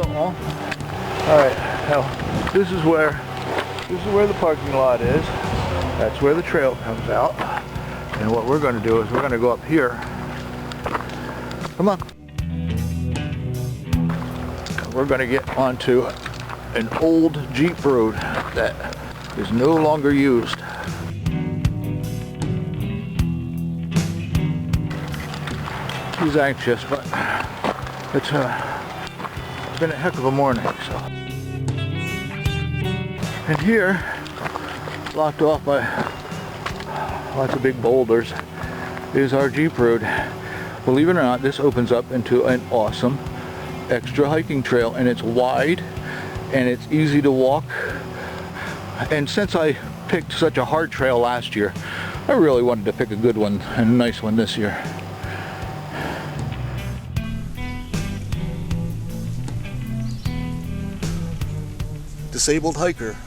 don't know. Alright, now this is where the parking lot is. That's where the trail comes out. And what we're going to do is we're going to go up here. Come on. We're going to get onto an old Jeep road that is no longer used. He's anxious, but it's been a heck of a morning. So, and here, blocked off by lots of big boulders, is our Jeep road. Believe it or not, this opens up into an awesome extra hiking trail, and it's wide and it's easy to walk. And since I picked such a hard trail last year, I really wanted to pick a good one and a nice one this year. Disabled Hiker,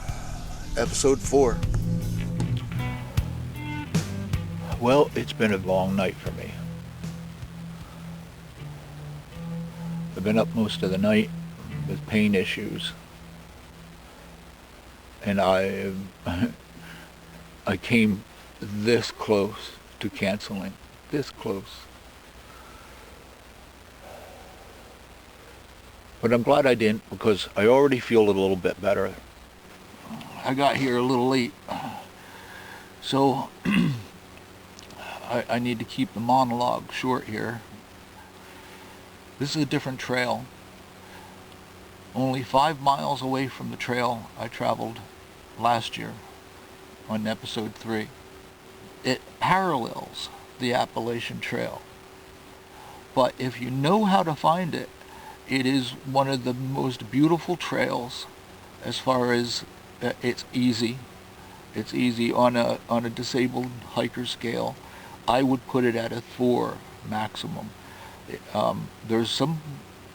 episode 4. Well, it's been a long night for me. I've been up most of the night with pain issues. And I came this close to canceling. This close. But I'm glad I didn't, because I already feel a little bit better. I got here a little late. So I need to keep the monologue short here. This is a different trail. Only 5 miles away from the trail I traveled last year on episode 3. It parallels the Appalachian Trail. But if you know how to find it, it is one of the most beautiful trails as far as it's easy. It's easy on a disabled hiker scale. I would put it at a 4 maximum. There's some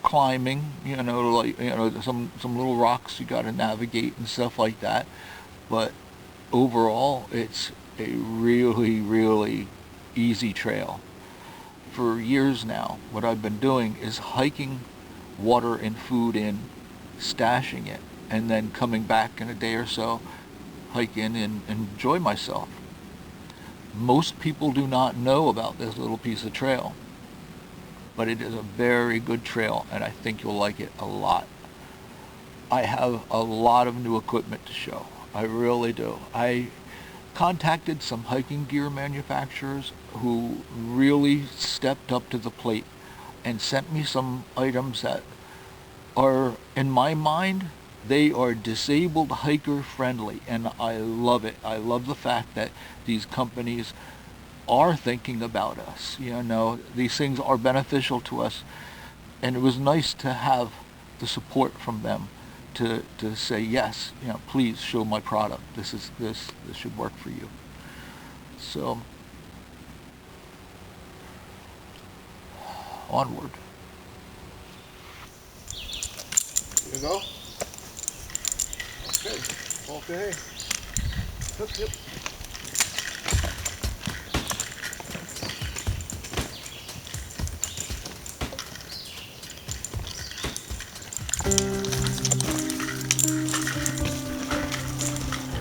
climbing, some little rocks you got to navigate and stuff like that. But overall, it's a really, really easy trail. For years now, what I've been doing is hiking water and food in, stashing it, and then coming back in a day or so, hike in and enjoy myself. Most people do not know about this little piece of trail, but it is a very good trail, and I think you'll like it a lot. I have a lot of new equipment to show. I really do. I contacted some hiking gear manufacturers who really stepped up to the plate and sent me some items that are, in my mind, they are disabled hiker friendly, and I love it. I love the fact that these companies are thinking about us. These things are beneficial to us, and it was nice to have the support from them to say, yes, please show my product. This should work for you. So onward. Here you go. Okay. Yep.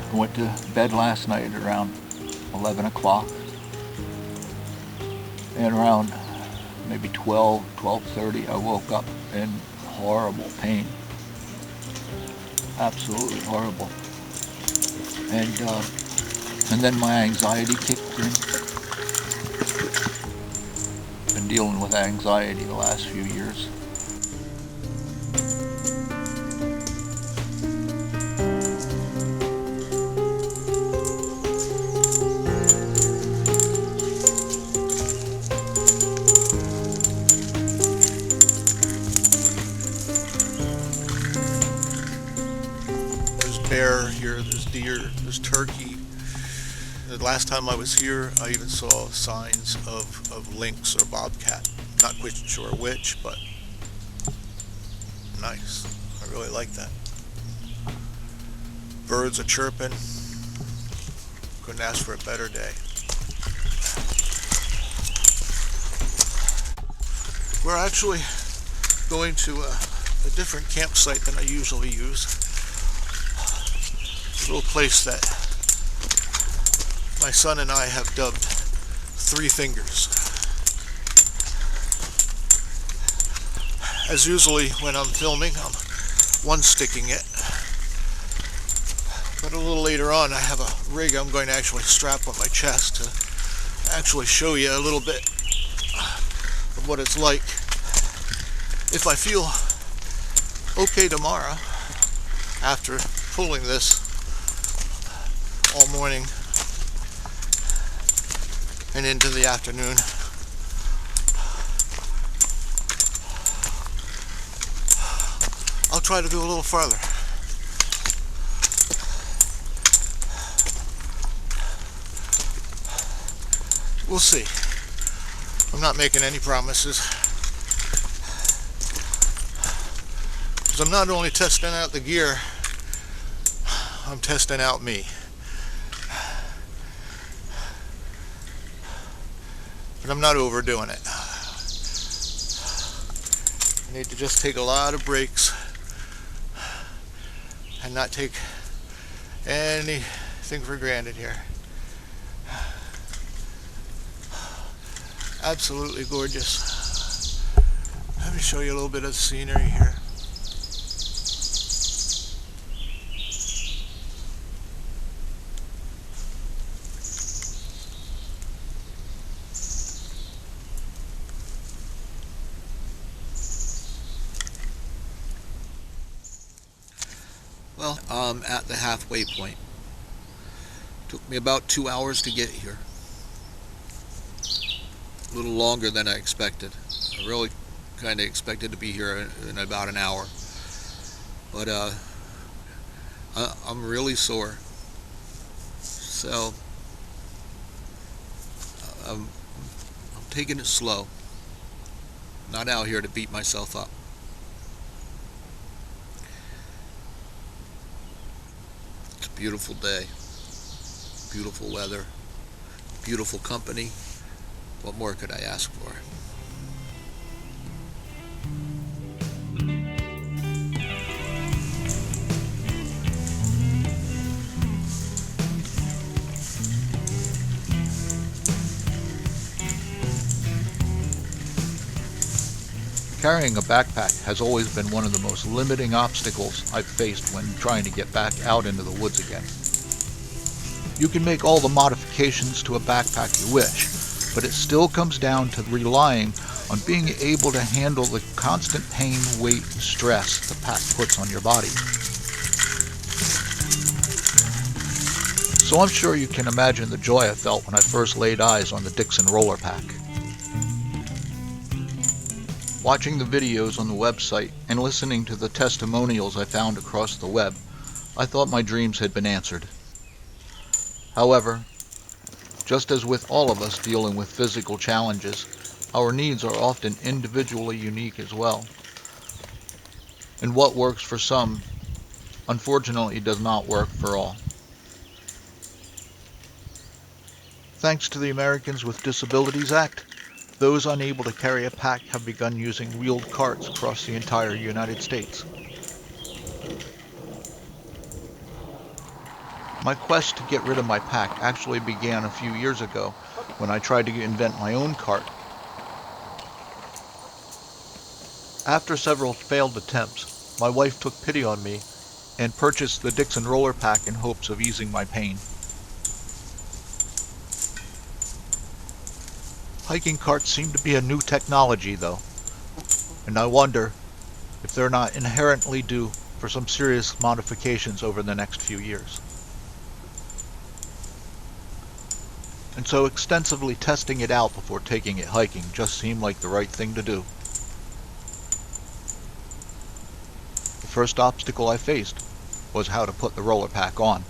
I went to bed last night at around 11 o'clock, and around maybe 12:30 I woke up in horrible pain. Absolutely horrible. And then my anxiety kicked in. Been dealing with anxiety the last few years. Bear here, there's deer, there's turkey. The last time I was here, I even saw signs of lynx or bobcat. Not quite sure which, but nice. I really like that. Birds are chirping. Couldn't ask for a better day. We're actually going to a different campsite than I usually use. A little place that my son and I have dubbed Three Fingers. As usually when I'm filming, I'm one-sticking it. But a little later on, I have a rig I'm going to actually strap on my chest to actually show you a little bit of what it's like. If I feel okay tomorrow, after pulling this all morning and into the afternoon, I'll try to go a little farther. We'll see. I'm not making any promises. Because I'm not only testing out the gear, I'm testing out me. But I'm not overdoing it. I need to just take a lot of breaks and not take anything for granted here. Absolutely gorgeous. Let me show you a little bit of the scenery here. Well, I'm at the halfway point. Took me about 2 hours to get here. A little longer than I expected. I really kind of expected to be here in about an hour. But I'm really sore. So I'm taking it slow. Not out here to beat myself up. It's a beautiful day. Beautiful weather. Beautiful company. What more could I ask for? Carrying a backpack has always been one of the most limiting obstacles I've faced when trying to get back out into the woods again. You can make all the modifications to a backpack you wish, but it still comes down to relying on being able to handle the constant pain, weight, and stress the pack puts on your body. So I'm sure you can imagine the joy I felt when I first laid eyes on the Dixon roller pack. Watching the videos on the website and listening to the testimonials I found across the web, I thought my dreams had been answered. However, just as with all of us dealing with physical challenges, our needs are often individually unique as well. And what works for some, unfortunately, does not work for all. Thanks to the Americans with Disabilities Act, those unable to carry a pack have begun using wheeled carts across the entire United States. My quest to get rid of my pack actually began a few years ago when I tried to invent my own cart. After several failed attempts, my wife took pity on me and purchased the Dixon roller pack in hopes of easing my pain. Hiking carts seem to be a new technology though, and I wonder if they're not inherently due for some serious modifications over the next few years. And so extensively testing it out before taking it hiking just seemed like the right thing to do. The first obstacle I faced was how to put the roller pack on.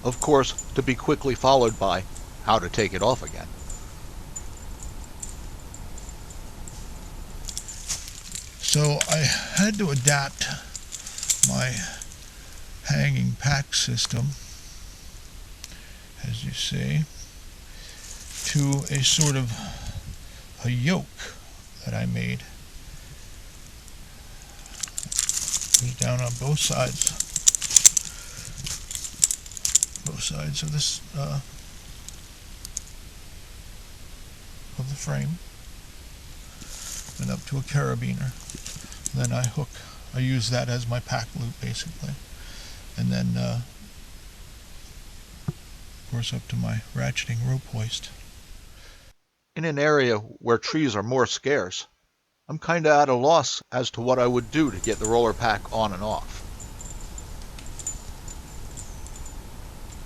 Of course, to be quickly followed by how to take it off again. So I had to adapt my hanging pack system, as you see, to a sort of a yoke that I made. goes down on both sides of this of the frame, and up to a carabiner. Then I use that as my pack loop basically, and then of course up to my ratcheting rope hoist. In an area where trees are more scarce, I'm kinda at a loss as to what I would do to get the roller pack on and off.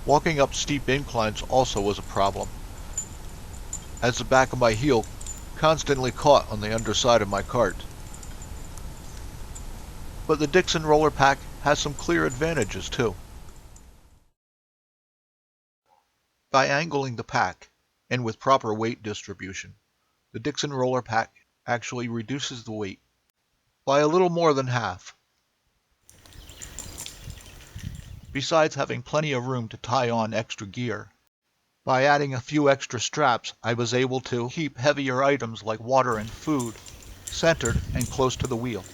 Walking up steep inclines also was a problem, as the back of my heel constantly caught on the underside of my cart. But the Dixon roller pack has some clear advantages too. By angling the pack, and with proper weight distribution, the Dixon roller pack actually reduces the weight by a little more than half. Besides having plenty of room to tie on extra gear, by adding a few extra straps, I was able to keep heavier items like water and food centered and close to the wheel.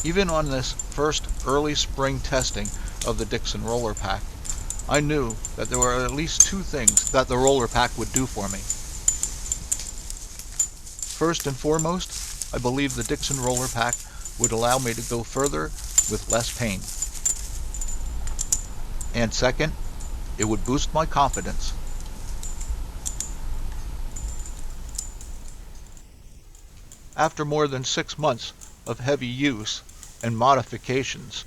Even on this first early spring testing of the Dixon roller pack, I knew that there were at least two things that the roller pack would do for me. First and foremost, I believe the Dixon roller pack would allow me to go further with less pain. And second, it would boost my confidence. After more than 6 months of heavy use and modifications,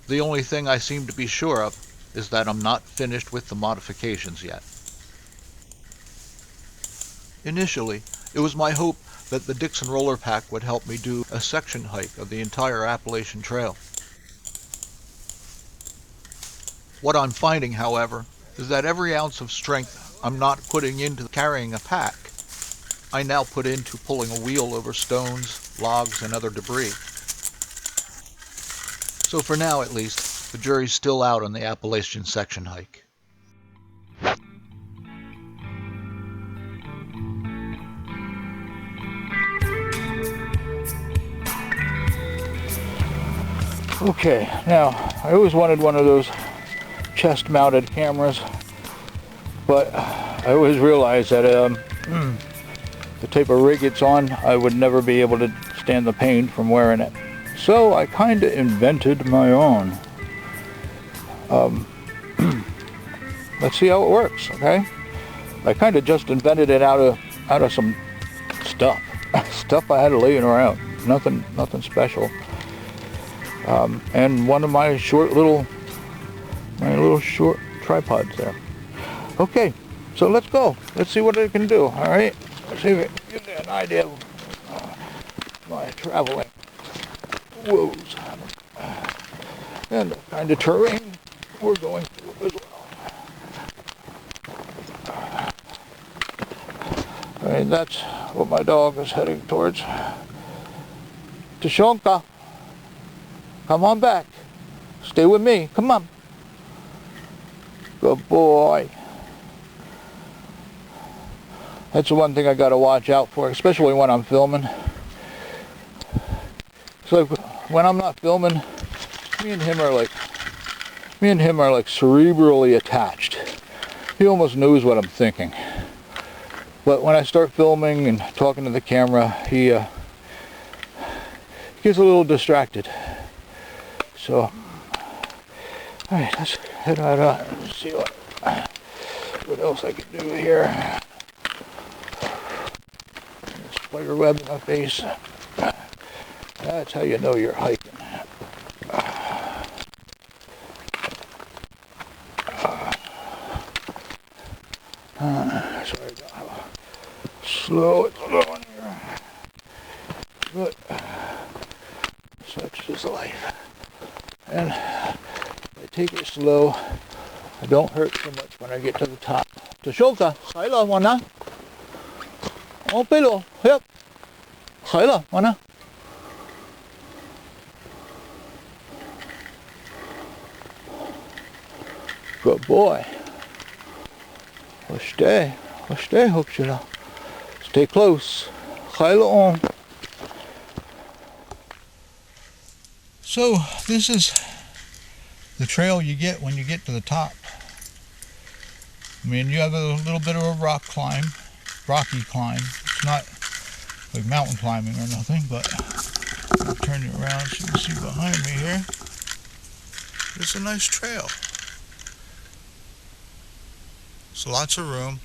the only thing I seem to be sure of is that I'm not finished with the modifications yet. Initially, it was my hope that the Dixon roller pack would help me do a section hike of the entire Appalachian Trail. What I'm finding, however, is that every ounce of strength I'm not putting into carrying a pack, I now put into pulling a wheel over stones, logs, and other debris. So for now, at least, the jury's still out on the Appalachian section hike. Okay, now I always wanted one of those chest-mounted cameras, but I always realized that the type of rig it's on, I would never be able to stand the pain from wearing it. So I kind of invented my own. Let's see how it works, okay? I kind of just invented it out of some stuff, stuff I had laying around. Nothing special. And one of my little short tripods there. Okay, so let's go. Let's see what it can do. All right. Let's see if it gives you an idea of my traveling woes and the kind of terrain we're going through as well. All right, that's what my dog is heading towards. Tashonka, come on back. Stay with me. Come on. Good boy. That's the one thing I got to watch out for, especially when I'm filming. So when I'm not filming, me and him are like cerebrally attached. He almost knows what I'm thinking. But when I start filming and talking to the camera, he gets a little distracted. So, all right, let's head out and see what else I can do here. Spider web in my face. That's how you know you're hiking. Sorry about how slow it's going here. But such is life. And if I take it slow, I don't hurt so much when I get to the top. Tashonka, Kaila, wana? Oh, pelo, yep. Kaila, wana? Good boy. Stay, hope you know. Stay close. on. So this is the trail you get when you get to the top. I mean, you have a little bit of a rocky climb. It's not like mountain climbing or nothing, but I'll turn you around so you can see behind me here. It's a nice trail. There's lots of room.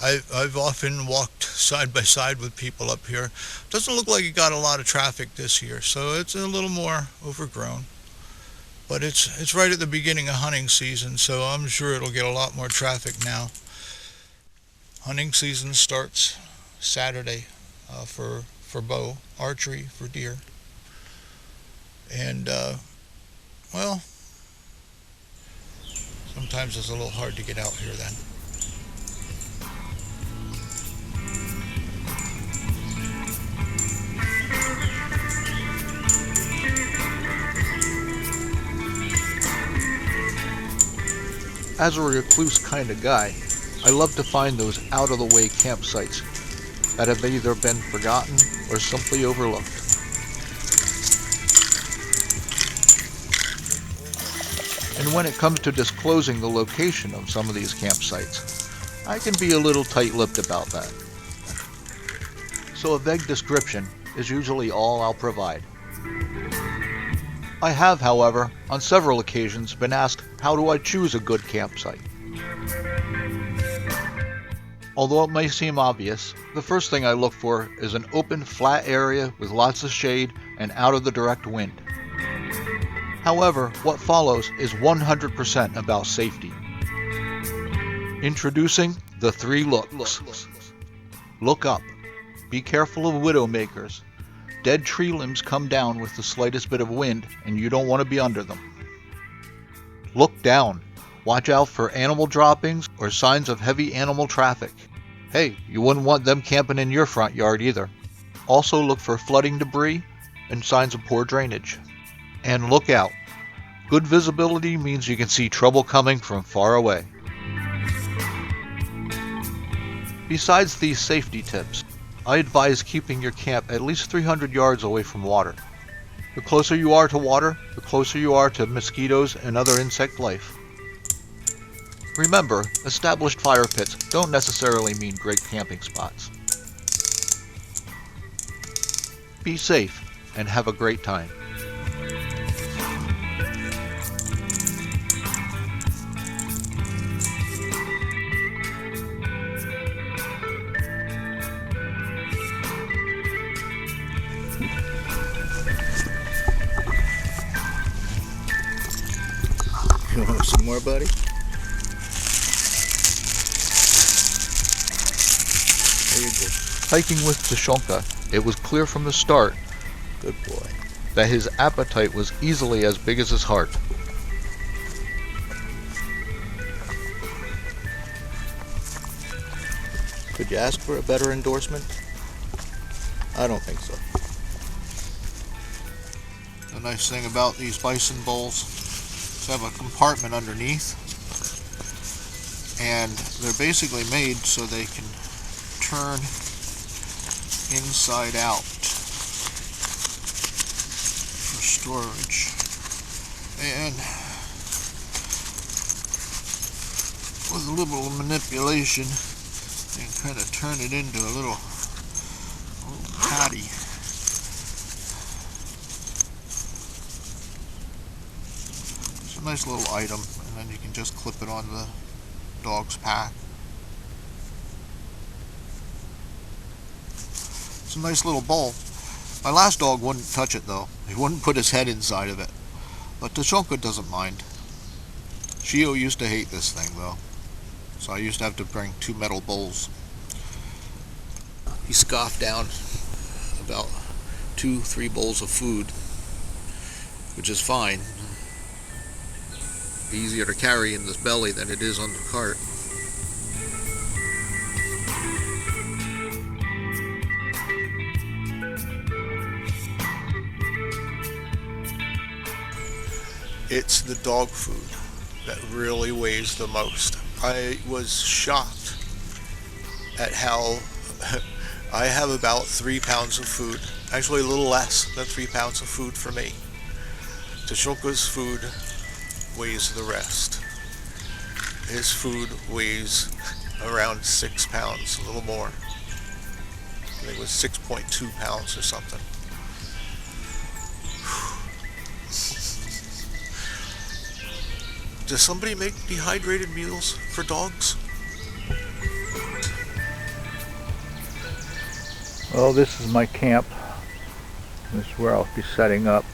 I've often walked side by side with people up here. Doesn't look like it got a lot of traffic this year, so it's a little more overgrown. But it's right at the beginning of hunting season, so I'm sure it'll get a lot more traffic now. Hunting season starts Saturday for bow, archery for deer. And, well, sometimes it's a little hard to get out here then. As a recluse kind of guy, I love to find those out-of-the-way campsites that have either been forgotten or simply overlooked. And when it comes to disclosing the location of some of these campsites, I can be a little tight-lipped about that. So a vague description is usually all I'll provide. I have, however, on several occasions been asked, how do I choose a good campsite? Although it may seem obvious, the first thing I look for is an open, flat area with lots of shade and out of the direct wind. However, what follows is 100% about safety. Introducing the 3 looks. Look up. Be careful of widowmakers. Dead tree limbs come down with the slightest bit of wind, and you don't want to be under them. Look down. Watch out for animal droppings or signs of heavy animal traffic. Hey, you wouldn't want them camping in your front yard either. Also look for flooding debris and signs of poor drainage. And look out. Good visibility means you can see trouble coming from far away. Besides these safety tips, I advise keeping your camp at least 300 yards away from water. The closer you are to water, the closer you are to mosquitoes and other insect life. Remember, established fire pits don't necessarily mean great camping spots. Be safe and have a great time. You want some more, buddy? There you go. Hiking with Tashonka, it was clear from the start Good boy. that his appetite was easily as big as his heart. Could you ask for a better endorsement? I don't think so. The nice thing about these bison bowls is they have a compartment underneath, and they're basically made so they can turn inside out for storage. And with a little manipulation, you can kind of turn it into a little patty. It's a nice little item, and then you can just clip it on the dog's pack. It's a nice little bowl. My last dog wouldn't touch it though. He wouldn't put his head inside of it. But Tashonka doesn't mind. Shio used to hate this thing though. So I used to have to bring 2 metal bowls. He scoffed down about 2-3 bowls of food, which is fine. Easier to carry in the belly than it is on the cart. It's the dog food that really weighs the most. I was shocked at how I have about 3 pounds of food. Actually, a little less than 3 pounds of food for me. Tashoka's food weighs the rest. His food weighs around 6 pounds, a little more. I think it was 6.2 pounds or something. Does somebody make dehydrated meals for dogs? Well, this is my camp. This is where I'll be setting up.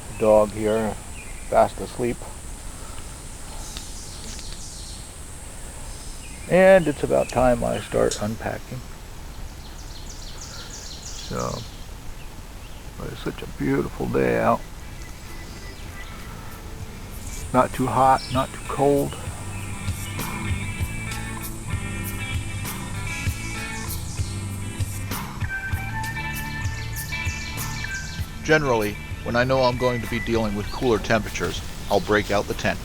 The dog here, fast asleep. And it's about time I start unpacking. So, but it's such a beautiful day out. Not too hot, not too cold. Generally, when I know I'm going to be dealing with cooler temperatures, I'll break out the tent.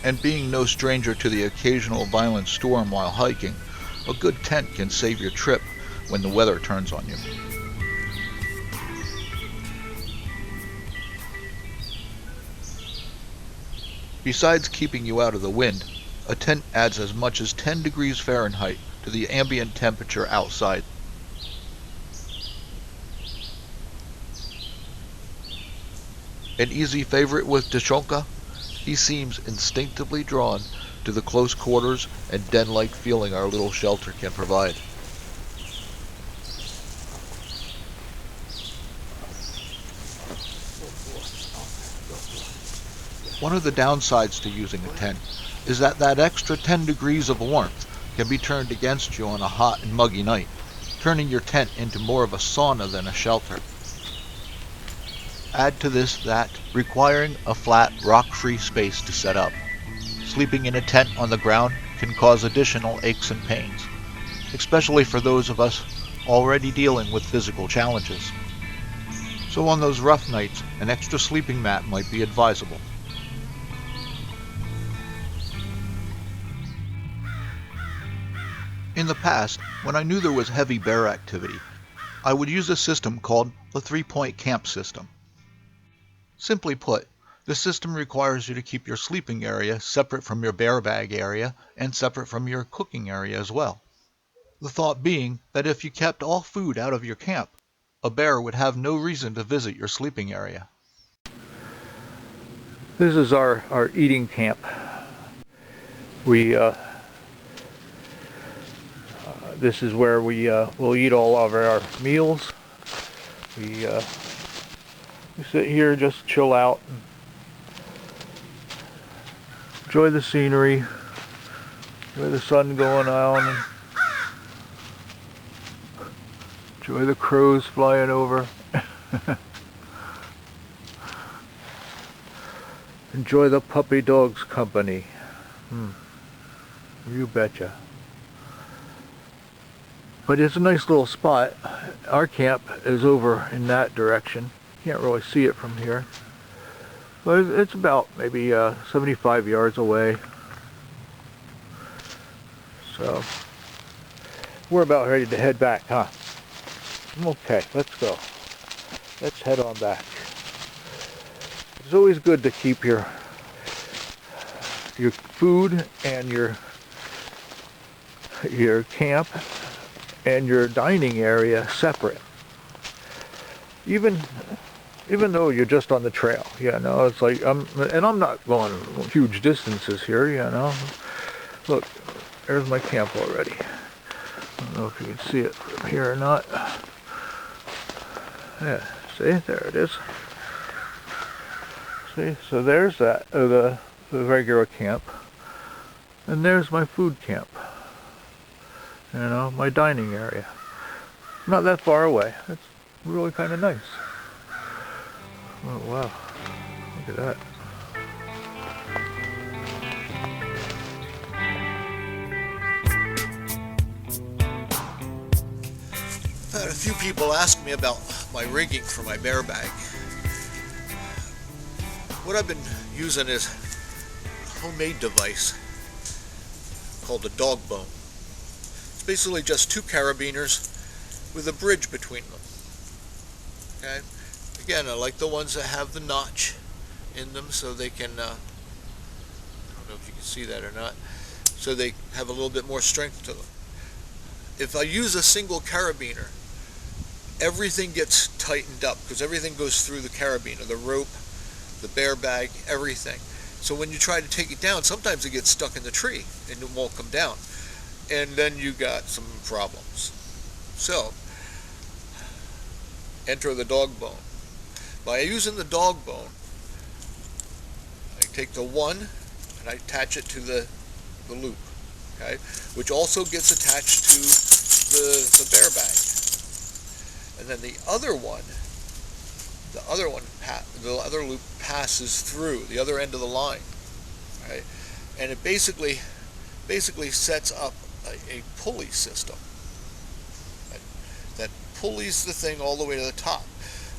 And being no stranger to the occasional violent storm while hiking, a good tent can save your trip when the weather turns on you. Besides keeping you out of the wind, a tent adds as much as 10 degrees Fahrenheit to the ambient temperature outside. An easy favorite with Tashoka, he seems instinctively drawn to the close quarters and den-like feeling our little shelter can provide. One of the downsides to using a tent is that extra 10 degrees of warmth can be turned against you on a hot and muggy night, turning your tent into more of a sauna than a shelter. Add to this that requiring a flat, rock-free space to set up. Sleeping in a tent on the ground can cause additional aches and pains, especially for those of us already dealing with physical challenges. So on those rough nights, an extra sleeping mat might be advisable. In the past, when I knew there was heavy bear activity, I would use a system called the 3-point camp system. Simply put, the system requires you to keep your sleeping area separate from your bear bag area and separate from your cooking area as well. The thought being that if you kept all food out of your camp, a bear would have no reason to visit your sleeping area. This is our eating camp. This is where we'll eat all of our meals. We sit here, just chill out, and enjoy the scenery, enjoy the sun going on, and enjoy the crows flying over. Enjoy the puppy dog's company. You betcha. But it's a nice little spot. Our camp is over in that direction. Can't really see it from here. But it's about maybe 75 yards away. So we're about ready to head back, huh? Okay, let's go. Let's head on back. It's always good to keep your food and your camp and your dining area separate. Even though you're just on the trail, it's like I'm not going huge distances here, Look, there's my camp already. I don't know if you can see it from here or not. Yeah, see, there it is. See, so there's that, the regular camp, and there's my food camp. My dining area. Not that far away. It's really kind of nice. Oh wow, look at that. I've had a few people ask me about my rigging for my bear bag. What I've been using is a homemade device called a dog bone. It's basically just two carabiners with a bridge between them. Okay? Again, I like the ones that have the notch in them so they can, I don't know if you can see that or not, so they have a little bit more strength to them. If I use a single carabiner, everything gets tightened up because everything goes through the carabiner, the rope, the bear bag, everything. So when you try to take it down, sometimes it gets stuck in the tree and it won't come down. And then you got some problems. So, enter the dog bone. By using the dog bone, I take the one and I attach it to the loop, okay, which also gets attached to the bear bag. And then the other loop passes through the other end of the line, right? And it basically sets up a pulley system that pulleys the thing all the way to the top.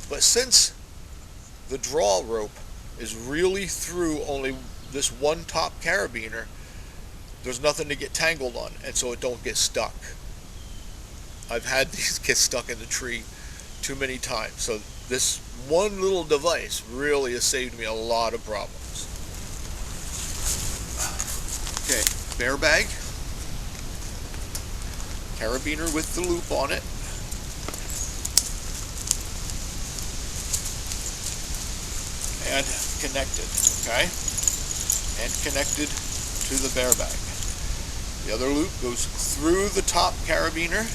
But since the draw rope is really through only this one top carabiner, there's nothing to get tangled on, and so it don't get stuck. I've had these get stuck in the tree too many times, so this one little device really has saved me a lot of problems. Okay, bear bag, carabiner with the loop on it, and connected, okay, and connected to the bear bag. The other loop goes through the top carabiner,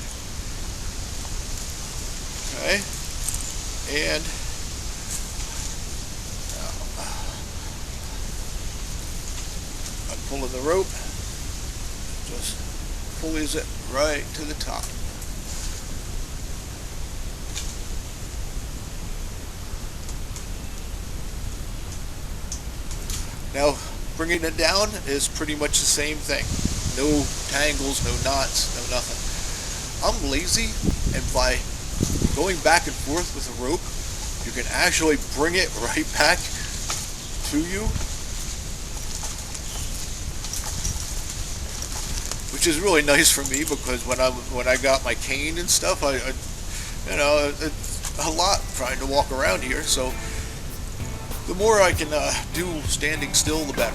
okay, and now I'm pulling the rope, just pulleys it right to the top. Now, bringing it down is pretty much the same thing. No tangles, no knots, no nothing. I'm lazy, and by going back and forth with a rope, you can actually bring it right back to you, which is really nice for me because when I got my cane and stuff, it's a lot trying to walk around here. So the more I can do standing still, the better.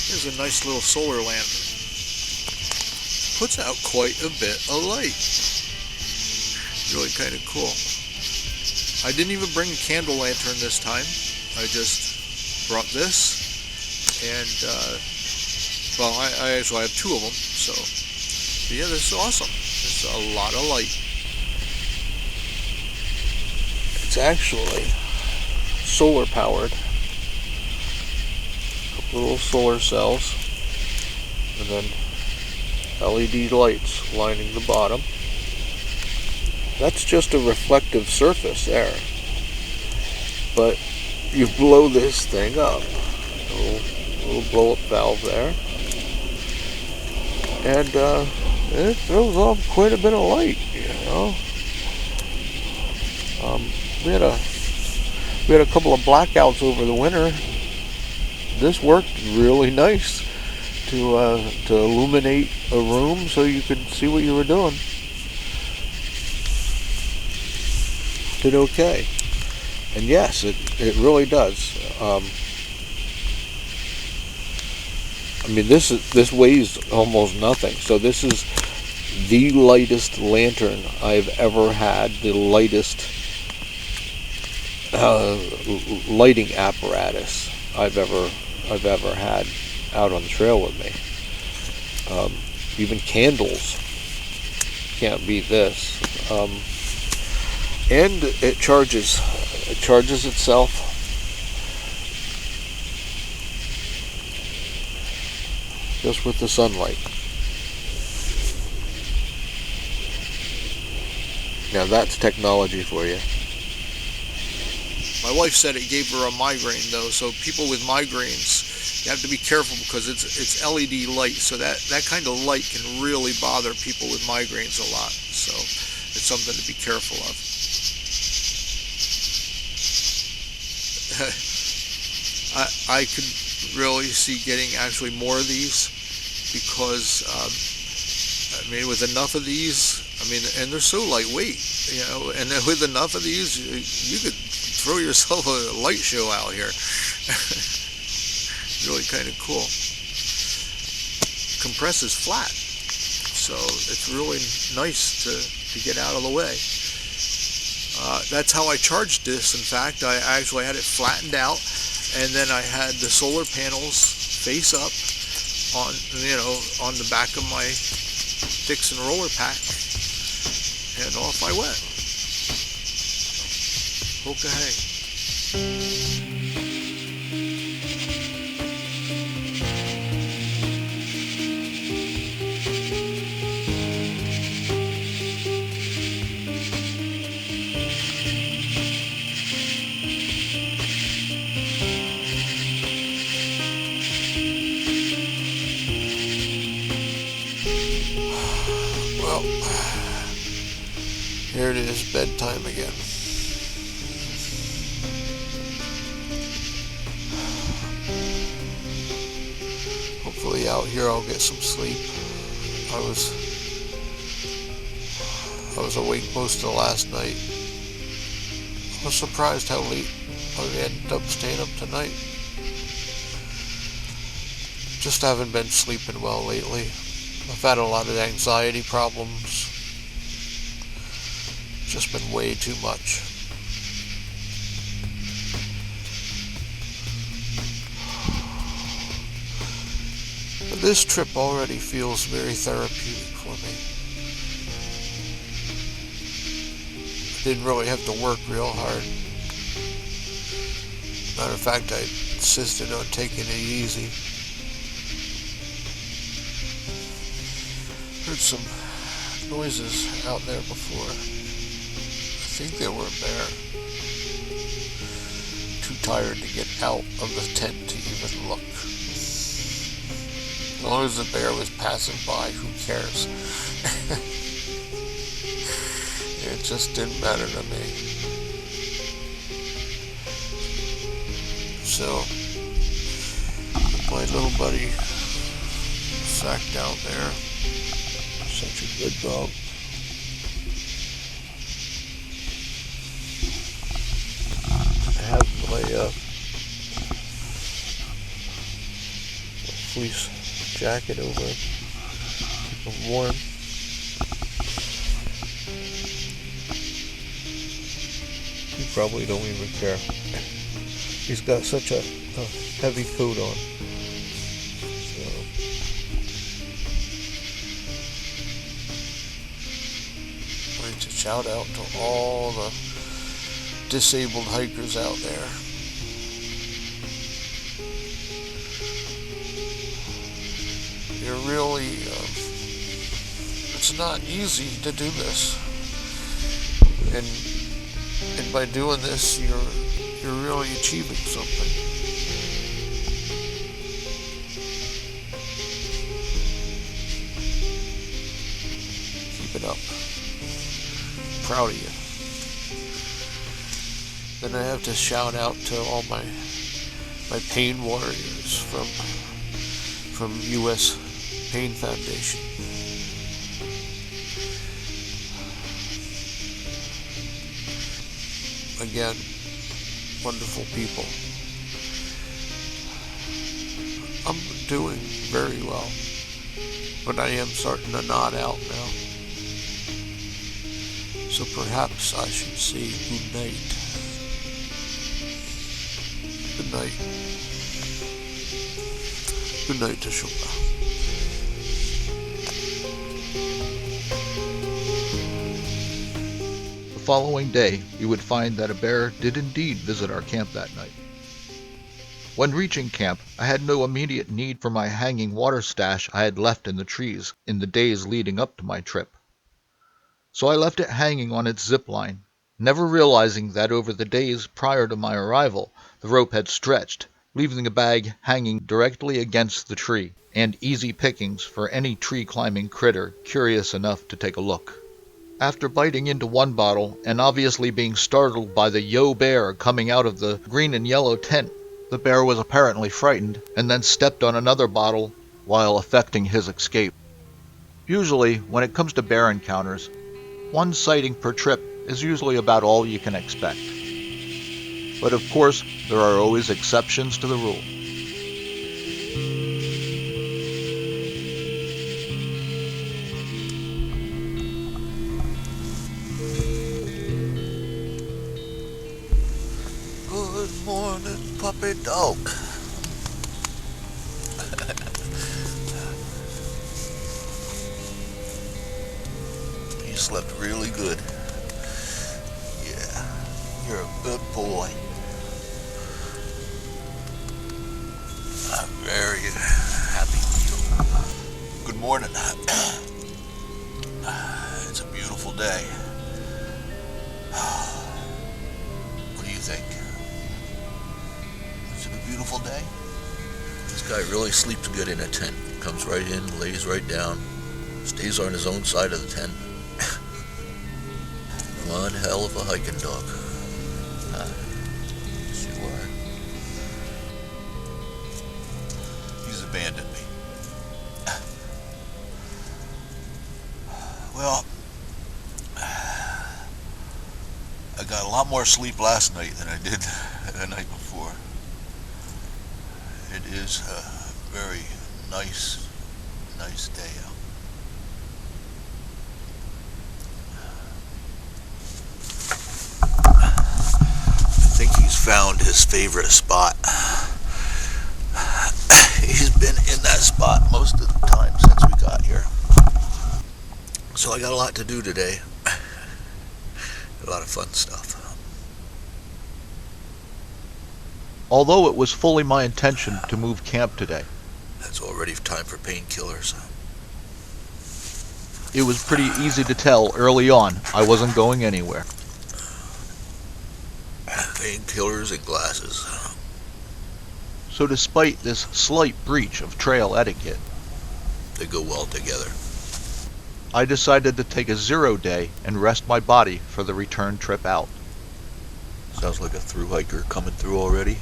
Here's a nice little solar lantern. Puts out quite a bit of light. Really kind of cool. I didn't even bring a candle lantern this time. I just brought this, and well, I actually have two of them. So yeah, this is awesome. This is a lot of light. It's actually solar powered. A couple little solar cells, and then LED lights lining the bottom. That's just a reflective surface there. But you blow this thing up. A little blow up valve there. And it throws off quite a bit of light, you know. We had a couple of blackouts over the winter. This worked really nice to illuminate a room so you could see what you were doing. Did okay. And yes, it really does. I mean, this weighs almost nothing. So this is the lightest lantern I've ever had, the lightest lighting apparatus I've ever had out on the trail with me. Even candles can't beat this. And it charges itself. just with the sunlight. Now that's technology for you. My wife said it gave her a migraine though, so people with migraines, you have to be careful because it's LED light, so that kind of light can really bother people with migraines a lot. So it's something to be careful of. I could really see getting actually more of these because I mean, with enough of these, I mean, and they're so lightweight, you know, and with enough of these, you could throw yourself a light show out here. Really kind of cool. Compresses flat, so it's really nice to get out of the way. That's how I charged this. In fact, I actually had it flattened out, and then I had the solar panels face up on, you know, on the back of my Dixon roller pack, and off I went. Okay. Well, here it is, bedtime again. Hopefully out here I'll get some sleep. I was awake most of the last night. I was surprised how late I ended up staying up tonight. Just haven't been sleeping well lately. I've had a lot of anxiety problems. Just been way too much. But this trip already feels very therapeutic for me. I didn't really have to work real hard. Matter of fact, I insisted on taking it easy. Heard some noises out there before. I think they were a bear. Too tired to get out of the tent to even look. As long as the bear was passing by, who cares? It just didn't matter to me. So, my little buddy sat down there. Such a good dog. I have my fleece jacket over, keep him warm. He probably don't even care. He's got such a heavy coat on. Shout out to all the disabled hikers out there. You're really, it's not easy to do this. And by doing this, you're really achieving something. Keep it up. Proud of you. Then I have to shout out to all my pain warriors from U.S. Pain Foundation. Again, wonderful people. I'm doing very well, but I am starting to nod out now. So perhaps I should say good night. Good night. Good night, Tashoka. The following day, you would find that a bear did indeed visit our camp that night. When reaching camp, I had no immediate need for my hanging water stash I had left in the trees in the days leading up to my trip. So I left it hanging on its zip line, never realizing that over the days prior to my arrival, the rope had stretched, leaving the bag hanging directly against the tree, and easy pickings for any tree-climbing critter curious enough to take a look. After biting into one bottle and obviously being startled by the yo bear coming out of the green and yellow tent, the bear was apparently frightened and then stepped on another bottle while effecting his escape. Usually, when it comes to bear encounters, one sighting per trip is usually about all you can expect. But of course, there are always exceptions to the rule. Good morning, puppy dog. You slept really good. Yeah, you're a good boy. I'm very happy with you. Good morning. It's a beautiful day. What do you think? Is it a beautiful day? This guy really sleeps good in a tent. Comes right in, lays right down, stays on his own side of the tent. One hell of a hiking dog. Yes, you are. He's abandoned me. Well, I got a lot more sleep last night than I did the night before. It is a very nice day out. I think he's found his favorite spot. He's been in that spot most of the time since we got here. So I got a lot to do today. A lot of fun stuff. Although it was fully my intention to move camp today, It's already time for painkillers. it was pretty easy to tell early on I wasn't going anywhere. Painkillers and glasses. So despite this slight breach of trail etiquette, They go well together. I decided to take a 0 day and rest my body for the return trip out. Sounds like a thru hiker coming through already.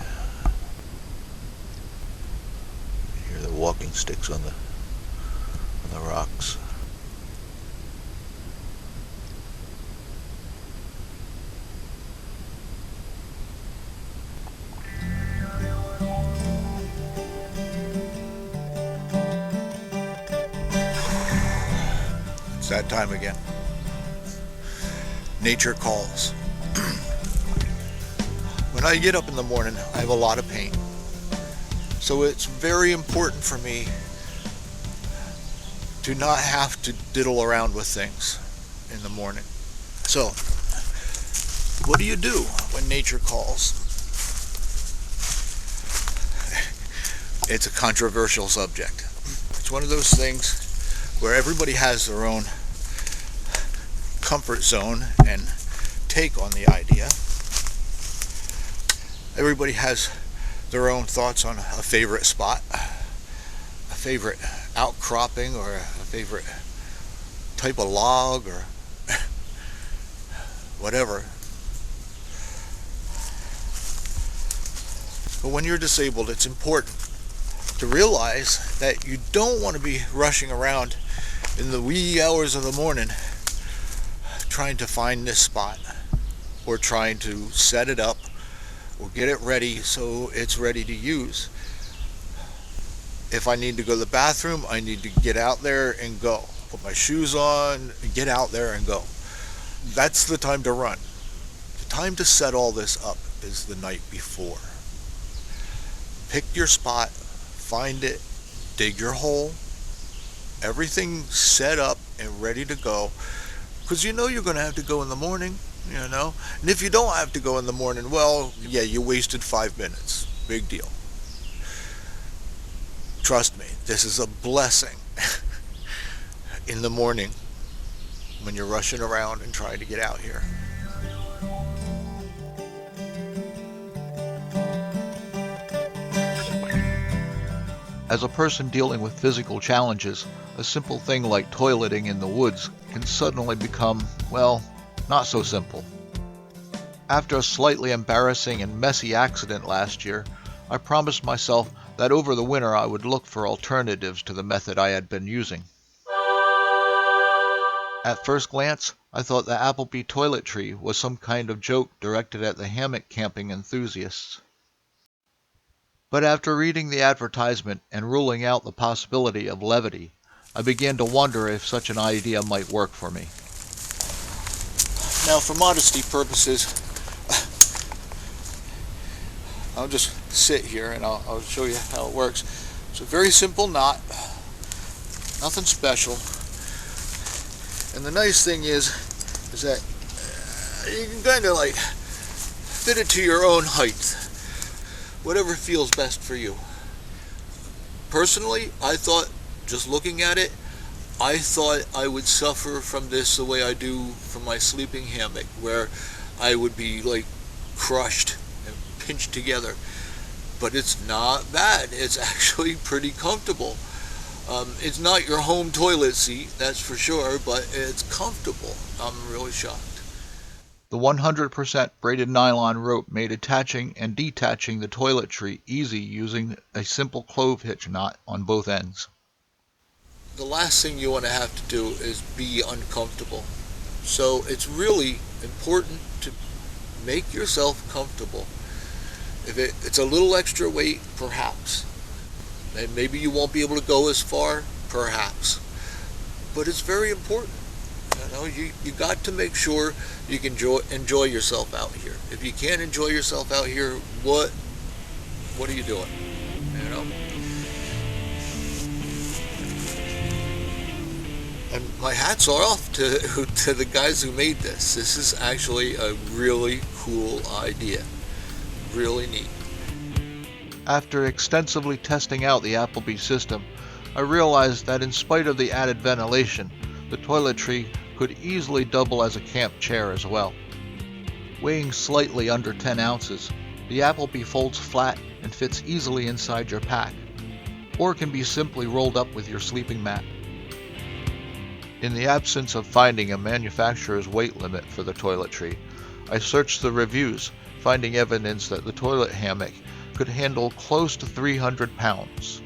You hear the walking sticks on the rocks. It's that time again. Nature calls. When I get up in the morning, I have a lot of pain. So it's very important for me to not have to diddle around with things in the morning. So, what do you do when nature calls? It's a controversial subject. It's one of those things where everybody has their own comfort zone and take on the idea. Everybody has their own thoughts on a favorite spot, a favorite outcropping, or a favorite type of log, or whatever. But when you're disabled, it's important to realize that you don't want to be rushing around in the wee hours of the morning trying to find this spot, or trying to set it up or get it ready so it's ready to use. If I need to go to the bathroom, I need to get out there and go. Put my shoes on, get out there and go. That's the time to run. The time to set all this up is the night before. Pick your spot, find it, dig your hole, everything set up and ready to go. Because you know you're going to have to go in the morning, you know. And if you don't have to go in the morning, well, yeah, you wasted 5 minutes. Big deal. Trust me, this is a blessing in the morning when you're rushing around and trying to get out here. As a person dealing with physical challenges, a simple thing like toileting in the woods can suddenly become, well, not so simple. After a slightly embarrassing and messy accident last year, I promised myself that over the winter I would look for alternatives to the method I had been using. At first glance, I thought the Appleby toiletry was some kind of joke directed at the hammock camping enthusiasts. But after reading the advertisement and ruling out the possibility of levity, I began to wonder if such an idea might work for me. Now, for modesty purposes, I'll just sit here and I'll show you how it works. It's a very simple knot, nothing special. And the nice thing is that you can kind of like fit it to your own height, whatever feels best for you. Personally, I thought, just looking at it, I thought I would suffer from this the way I do from my sleeping hammock, where I would be like crushed and pinched together. But it's not bad. It's actually pretty comfortable. It's not your home toilet seat, that's for sure, but it's comfortable. I'm really shocked. The 100% braided nylon rope made attaching and detaching the toiletry easy using a simple clove hitch knot on both ends. The last thing you want to have to do is be uncomfortable. So it's really important to make yourself comfortable. If it's a little extra weight, perhaps. And maybe you won't be able to go as far, perhaps. But it's very important. You know, you got to make sure you can enjoy yourself out here. If you can't enjoy yourself out here, what are you doing? You know? And my hats are off to the guys who made this. This is actually a really cool idea. Really neat. After extensively testing out the Appleby system, I realized that in spite of the added ventilation, the toiletry could easily double as a camp chair as well. Weighing slightly under 10 ounces, the Appleby folds flat and fits easily inside your pack, or can be simply rolled up with your sleeping mat. In the absence of finding a manufacturer's weight limit for the toiletry, I searched the reviews, finding evidence that the toilet hammock could handle close to 300 pounds.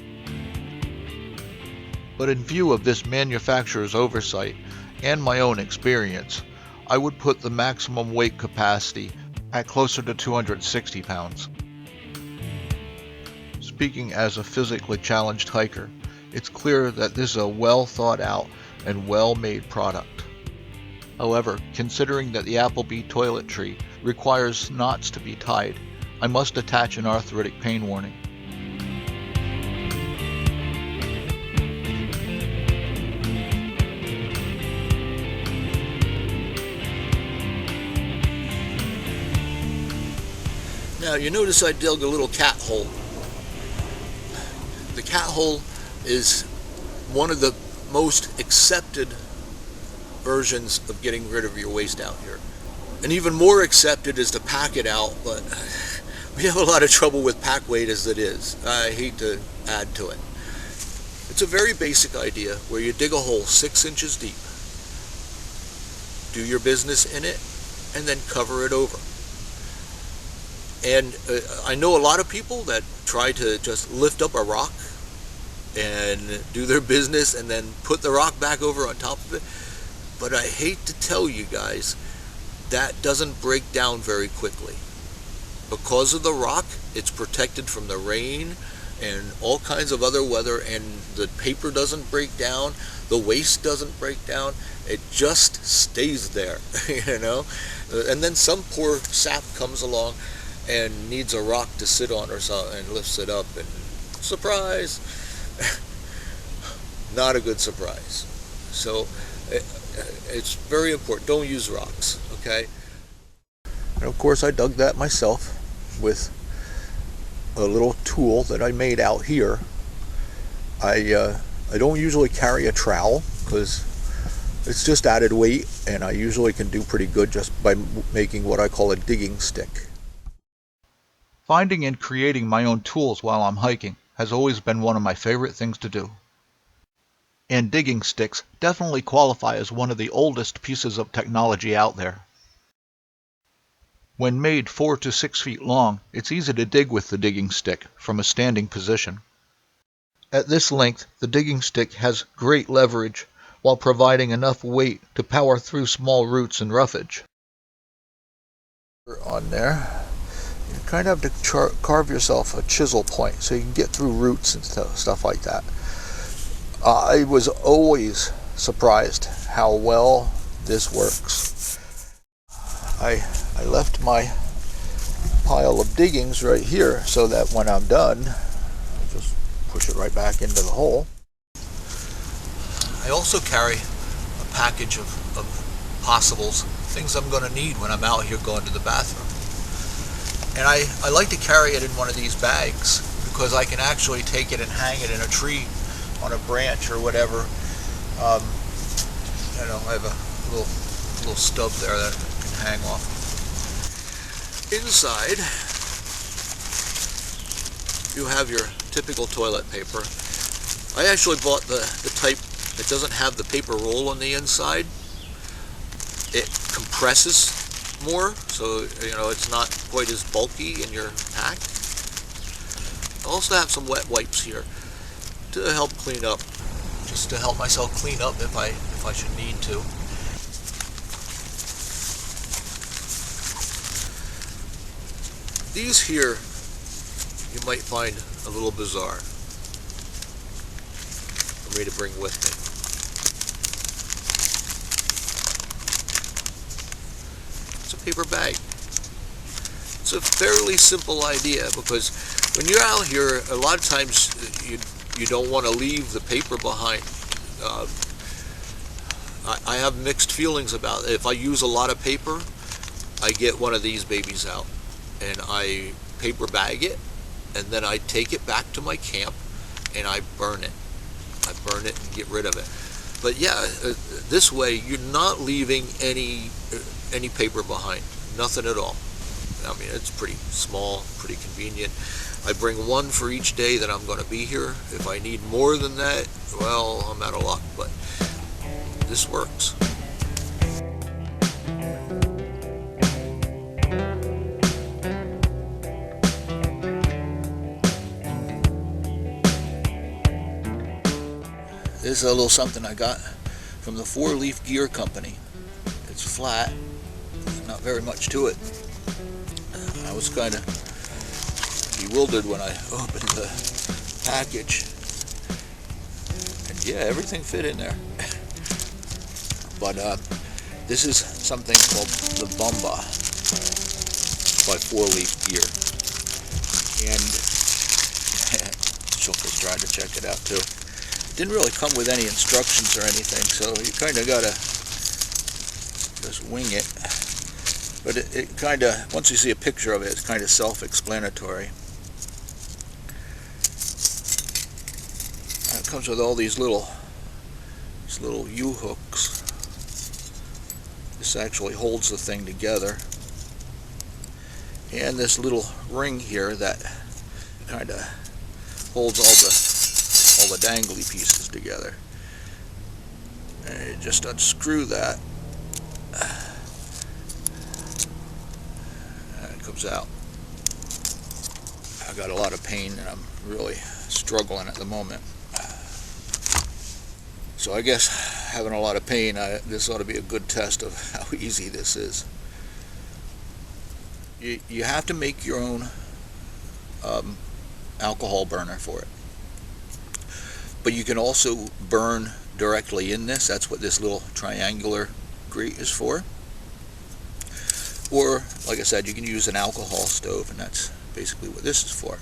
But in view of this manufacturer's oversight and my own experience, I would put the maximum weight capacity at closer to 260 pounds. Speaking as a physically challenged hiker, it's clear that this is a well thought out and well-made product. However, considering that the Appleby toiletry requires knots to be tied, I must attach an arthritic pain warning. Now you notice I dug a little cat hole. The cat hole is one of the most accepted versions of getting rid of your waste out here. And even more accepted is to pack it out, but we have a lot of trouble with pack weight as it is. I hate to add to it. It's a very basic idea where you dig a hole 6 inches deep, do your business in it, and then cover it over. And I know a lot of people that try to just lift up a rock and do their business and then put the rock back over on top of it. But I hate to tell you guys, that doesn't break down very quickly. Because of the rock, it's protected from the rain and all kinds of other weather, and the paper doesn't break down, the waste doesn't break down, it just stays there, you know? And then some poor sap comes along and needs a rock to sit on or something and lifts it up, and surprise! Not a good surprise. So it's very important. Don't use rocks, okay? And of course I dug that myself with a little tool that I made out here. I don't usually carry a trowel because it's just added weight, and I usually can do pretty good just by making what I call a digging stick. Finding and creating my own tools while I'm hiking has always been one of my favorite things to do. And digging sticks definitely qualify as one of the oldest pieces of technology out there. When made 4 to 6 feet long, it's easy to dig with the digging stick from a standing position. At this length, the digging stick has great leverage while providing enough weight to power through small roots and roughage. On there, you kind of have to carve yourself a chisel point so you can get through roots and stuff like that. I was always surprised how well this works. I left my pile of diggings right here so that when I'm done, I just push it right back into the hole. I also carry a package of possibles, things I'm going to need when I'm out here going to the bathroom. And I like to carry it in one of these bags because I can actually take it and hang it in a tree on a branch or whatever. You know, I have a little stub there that I can hang off. Inside, you have your typical toilet paper. I actually bought the type that doesn't have the paper roll on the inside. It compresses more, so you know it's not quite as bulky in your pack. I also have some wet wipes here to help clean up, just to help myself clean up if I should need to. These here you might find a little bizarre for me to bring with me. It's a paper bag. It's a fairly simple idea because when you're out here, a lot of times you don't want to leave the paper behind. I have mixed feelings about it. If I use a lot of paper, I get one of these babies out and I paper bag it, and then I take it back to my camp and I burn it. I burn it and get rid of it. But yeah, this way you're not leaving any paper behind, nothing at all. I mean, it's pretty small, pretty convenient. I bring one for each day that I'm going to be here. If I need more than that, well, I'm out of luck, but this works. This is a little something I got from the 4 Leaf Gear Company. It's flat, not very much to it. I was kind of bewildered when I opened the package. And yeah, everything fit in there. But this is something called the Bumba by 4 Leaf Gear. And Shulker's tried to check it out too. Didn't really come with any instructions or anything, so you kind of gotta just wing it. But it kind of, once you see a picture of it, it's kind of self-explanatory. It comes with all these little U-hooks. This actually holds the thing together. And this little ring here that kind of holds all the dangly pieces together. And you just unscrew that. And it comes out. I got a lot of pain and I'm really struggling at the moment. So I guess having a lot of pain, this ought to be a good test of how easy this is. You have to make your own alcohol burner for it. But you can also burn directly in this. That's what this little triangular grate is for. Or, like I said, you can use an alcohol stove, and that's basically what this is for.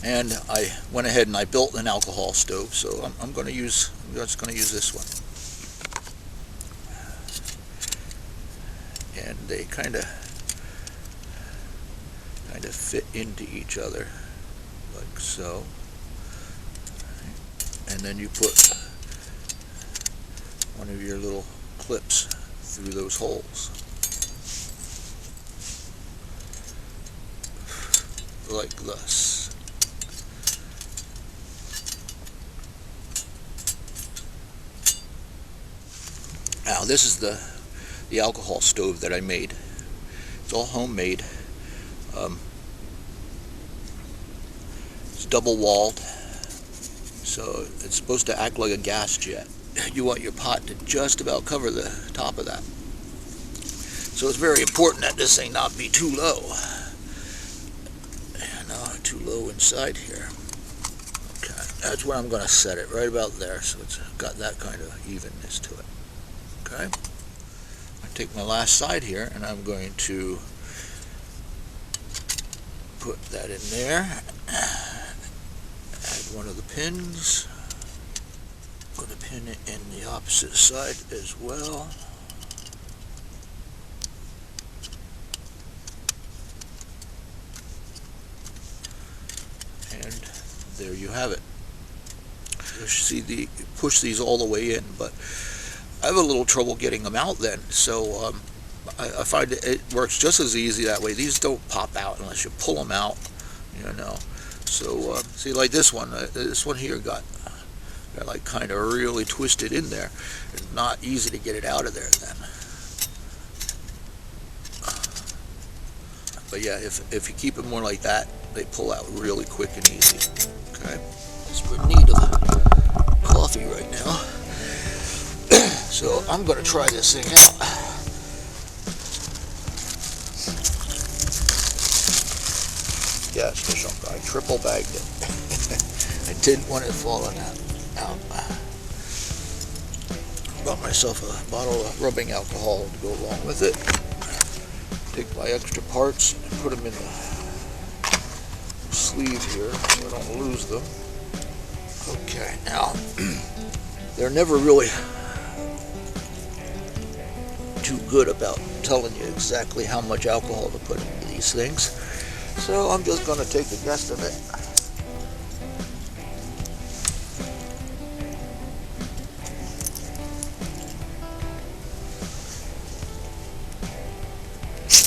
And I went ahead and I built an alcohol stove, so I'm just going to use this one. And they kind of fit into each other, like so. and then you put one of your little clips through those holes, like this. Now this is the alcohol stove that I made. It's all homemade. It's double walled, so it's supposed to act like a gas jet. You want your pot to just about cover the top of that. So it's very important that this thing not be too low. Not too low inside here. Okay, that's where I'm going to set it, right about there, so it's got that kind of evenness to it. Okay, I take my last side here, and I'm going to put that in there. Add one of the pins. Put a pin in the opposite side as well. And there you have it. You see push these all the way in, but I have a little trouble getting them out then, so I find it works just as easy that way. These don't pop out unless you pull them out, so see, like this one here got like kind of really twisted in there. It's not easy to get it out of there then. But yeah, if you keep it more like that, they pull out really quick and easy. Okay, it's in need of coffee right now. So I'm going to try this thing out. Yes, I triple bagged it. I didn't want it falling out. Got myself a bottle of rubbing alcohol to go along with it. Take my extra parts and put them in the sleeve here so I don't lose them. Okay, now they're never really too good about telling you exactly how much alcohol to put into these things, so I'm just going to take a guesstimate.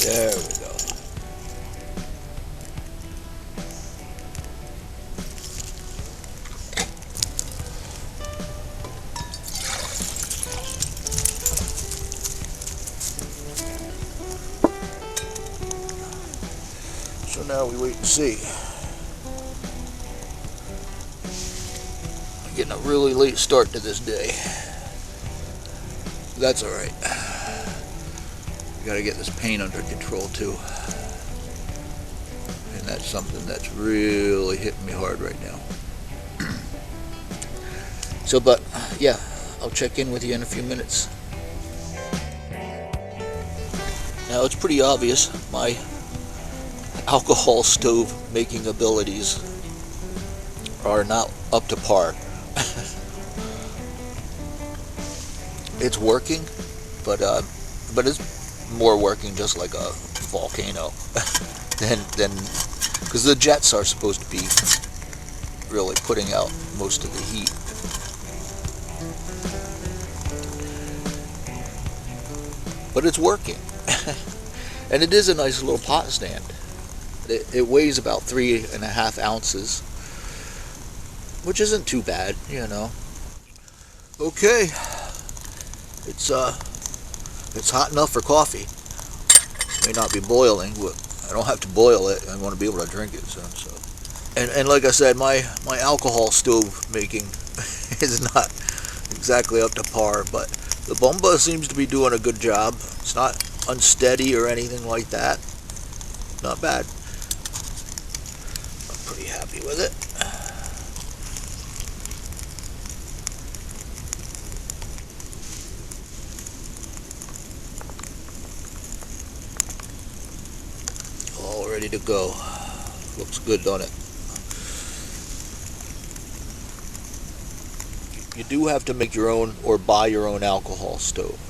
There we go. So now we wait and see. I'm getting a really late start to this day. That's all right. Got to get this paint under control too, and that's something that's really hitting me hard right now. So, but yeah, I'll check in with you in a few minutes. Now it's pretty obvious my alcohol stove making abilities are not up to par. It's working, but it's more working just like a volcano than because the jets are supposed to be really putting out most of the heat. But it's working. And it is a nice little pot stand. It weighs about 3.5 ounces, which isn't too bad, Okay, it's hot enough for coffee. It may not be boiling, but I don't have to boil it. I want to be able to drink it soon. So, and like I said, my alcohol stove making is not exactly up to par, but the bomba seems to be doing a good job. It's not unsteady or anything like that. Not bad. I'm pretty happy with it. All ready to go. Looks good, don't it? You do have to make your own or buy your own alcohol stove.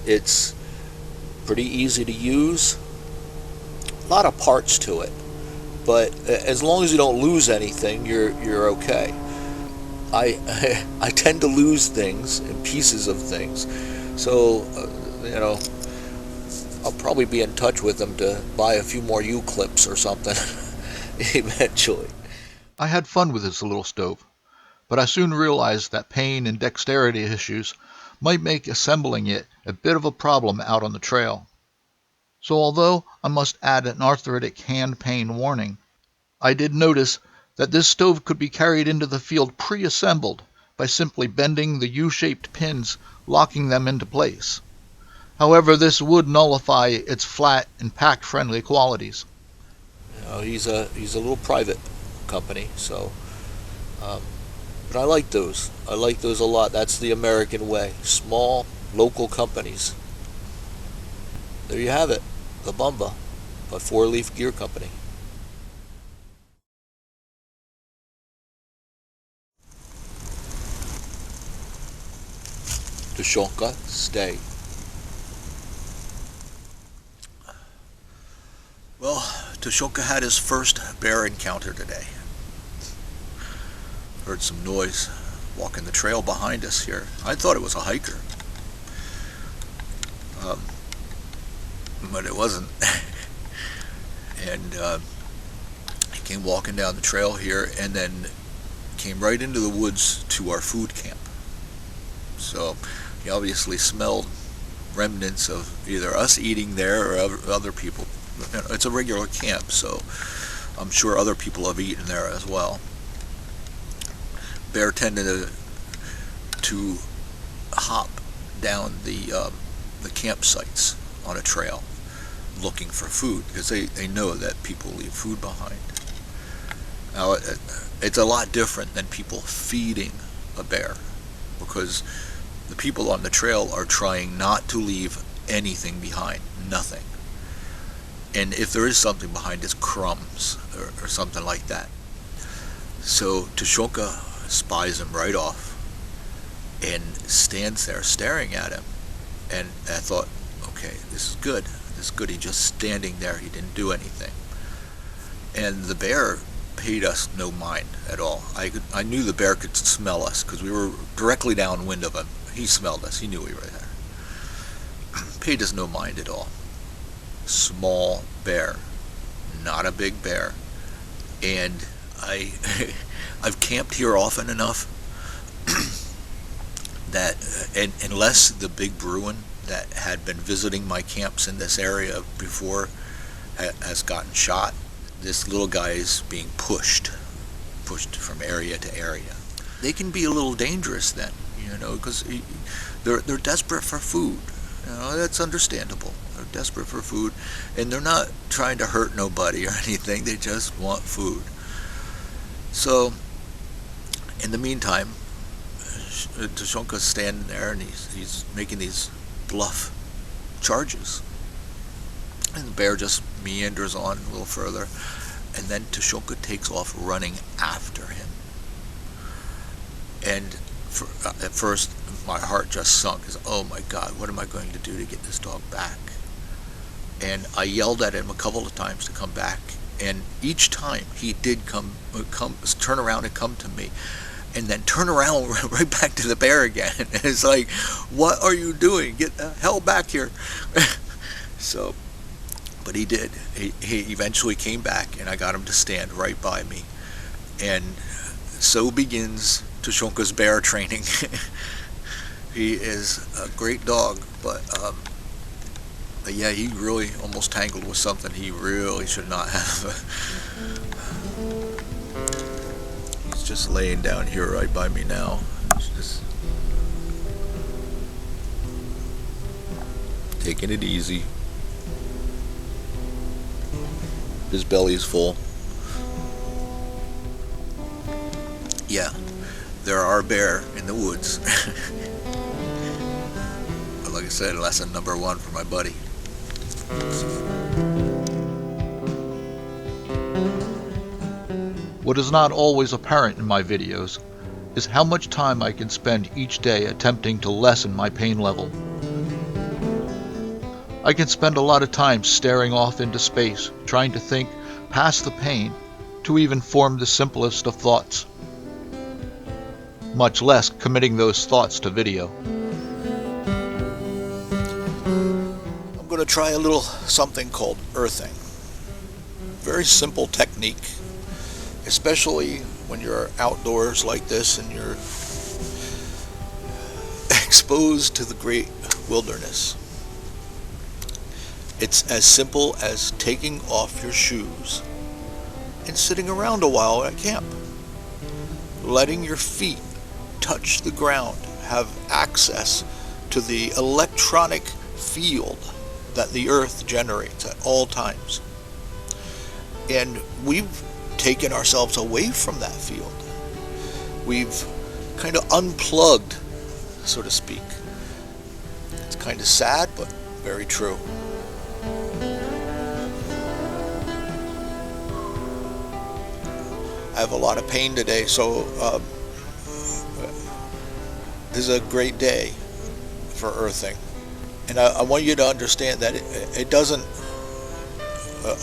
It's pretty easy to use. A lot of parts to it, but as long as you don't lose anything, you're okay. I tend to lose things and pieces of things, so I'll probably be in touch with them to buy a few more U-clips or something eventually. I had fun with this little stove, but I soon realized that pain and dexterity issues might make assembling it a bit of a problem out on the trail. So although I must add an arthritic hand pain warning, I did notice that this stove could be carried into the field pre-assembled by simply bending the U-shaped pins, locking them into place. However, this would nullify its flat and pack-friendly qualities. He's a little private company, so but I like those. I like those a lot. That's the American way. Small, local companies. There you have it. The Bumba, a 4-leaf gear company. Tushonka, stay. Well, Tushonka had his first bear encounter today. Heard some noise walking the trail behind us here. I thought it was a hiker. But it wasn't. And he came walking down the trail here and then came right into the woods to our food camp. So he obviously smelled remnants of either us eating there or other people. It's a regular camp, so I'm sure other people have eaten there as well. Bear tended to hop down the campsites on a trail looking for food because they know that people leave food behind. Now, it's a lot different than people feeding a bear, because the people on the trail are trying not to leave anything behind, nothing. And if there is something behind, it's crumbs or something like that. So Tushonka spies him right off and stands there staring at him. And I thought, okay, this is good. This is good. He's just standing there. He didn't do anything. And the bear paid us no mind at all. I knew the bear could smell us because we were directly downwind of him. He smelled us. He knew we were there. Paid us no mind at all. Small bear, not a big bear. And I've camped here often enough that, and unless the big Bruin that had been visiting my camps in this area before has gotten shot, this little guy is being pushed from area to area. They can be a little dangerous then, because they're desperate for food. That's understandable. They're desperate for food, and they're not trying to hurt nobody or anything. They just want food. So, in the meantime, Tushonka's standing there, and he's making these bluff charges. And the bear just meanders on a little further, and then Tushonka takes off running after him. And at first, my heart just sunk. Oh my God, what am I going to do to get this dog back? And I yelled at him a couple of times to come back, and each time he did turn around and come to me, and then turn around right back to the bear again. And it's like, what are you doing? Get the hell back here. So, but he did. He eventually came back, and I got him to stand right by me. And so begins Tushonka's bear training. He is a great dog, but yeah, he really almost tangled with something he really should not have. He's just laying down here right by me now. He's just taking it easy. His belly's full. Yeah, there are bear in the woods. But like I said, lesson number 1 for my buddy. What is not always apparent in my videos is how much time I can spend each day attempting to lessen my pain level. I can spend a lot of time staring off into space, trying to think past the pain to even form the simplest of thoughts. much less committing those thoughts to video. I'm going to try a little something called earthing. Very simple technique, especially when you're outdoors like this and you're exposed to the great wilderness. It's as simple as taking off your shoes and sitting around a while at camp. Letting your feet touch the ground, have access to the electronic field that the earth generates at all times. And we've taken ourselves away from that field. We've kind of unplugged, so to speak. It's kind of sad, but very true. I have a lot of pain today, so this is a great day for earthing. And I want you to understand that it doesn't,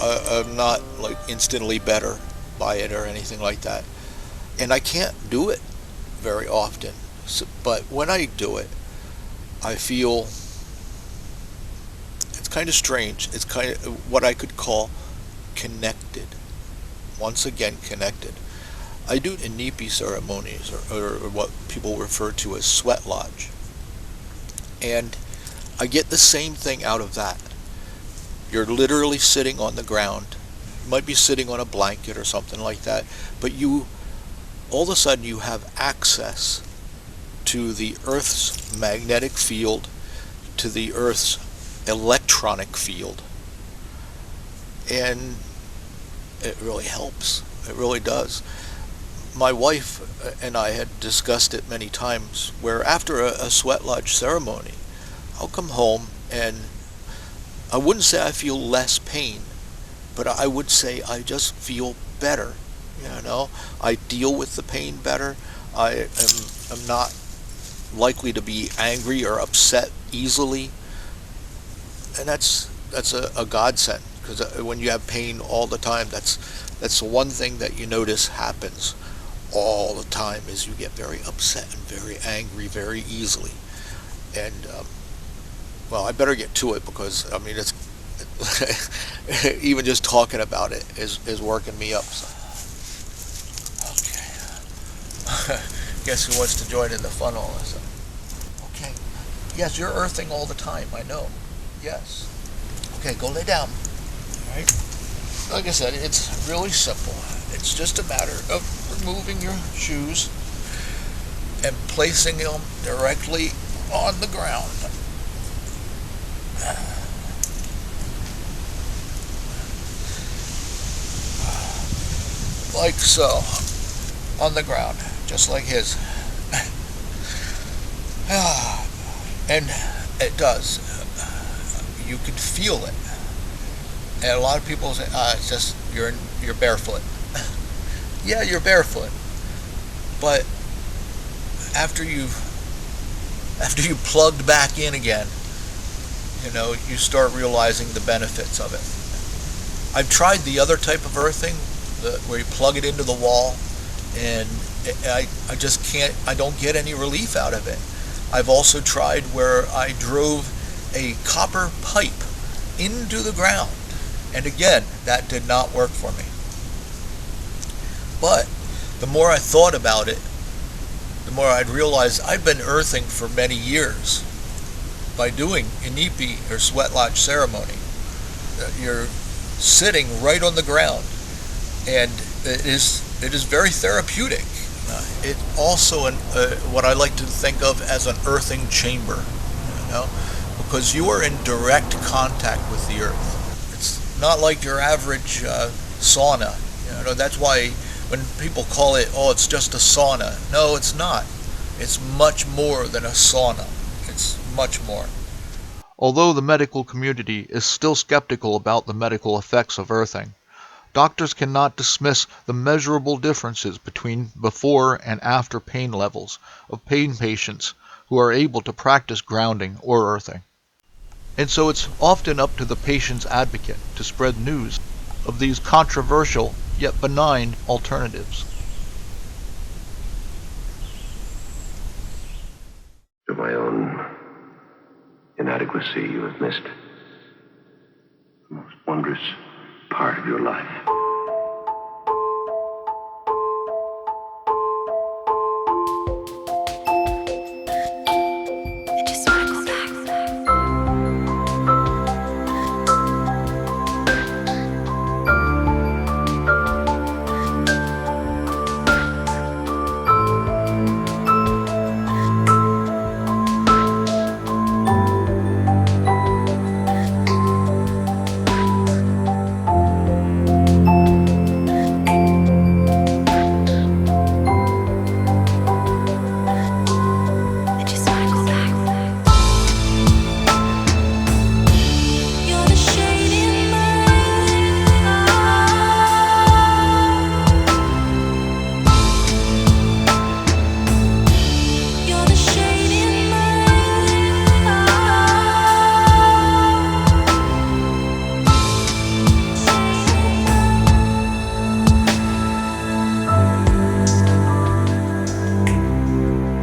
I'm not like instantly better by it or anything like that. And I can't do it very often. So, but when I do it, I feel, it's kind of strange. It's kind of what I could call connected. Once again, connected. I do Inipi ceremonies, or what people refer to as sweat lodge. And I get the same thing out of that. You're literally sitting on the ground. You might be sitting on a blanket or something like that, but you, all of a sudden you have access to the Earth's magnetic field, to the Earth's electronic field. And it really helps. It really does. My wife and I had discussed it many times, where after a sweat lodge ceremony, I'll come home and I wouldn't say I feel less pain, but I would say I just feel better. You know, I deal with the pain better. I'm not likely to be angry or upset easily, and that's a godsend, because when you have pain all the time, that's the one thing that you notice happens all the time, is you get very upset and very angry very easily. And well, I better get to it, because I mean, it's even just talking about it is working me up. So. Okay. Guess who wants to join in the fun all this? Okay. Yes, you're earthing all the time, I know. Yes. Okay, go lay down. All right. Like I said, it's really simple. It's just a matter of removing your shoes and placing them directly on the ground. Like so, on the ground, just like his. And it does. You can feel it. And a lot of people say, it's just, you're barefoot. Yeah, you're barefoot. But after you plugged back in again, you know, you start realizing the benefits of it. I've tried the other type of earthing, where you plug it into the wall, and I just can't, I don't get any relief out of it. I've also tried where I drove a copper pipe into the ground, and again, that did not work for me. But the more I thought about it, the more I'd realized I'd been earthing for many years by doing Inipi, or sweat lodge ceremony. You're sitting right on the ground, and it is very therapeutic. It's also what I like to think of as an earthing chamber, you know, because you are in direct contact with the earth. It's not like your average sauna. You know, that's why when people call it, oh, it's just a sauna. No, it's not. It's much more than a sauna. It's much more. Although the medical community is still skeptical about the medical effects of earthing, doctors cannot dismiss the measurable differences between before and after pain levels of pain patients who are able to practice grounding or earthing. And so it's often up to the patient's advocate to spread news of these controversial yet benign alternatives. inadequacy, you have missed the most wondrous part of your life.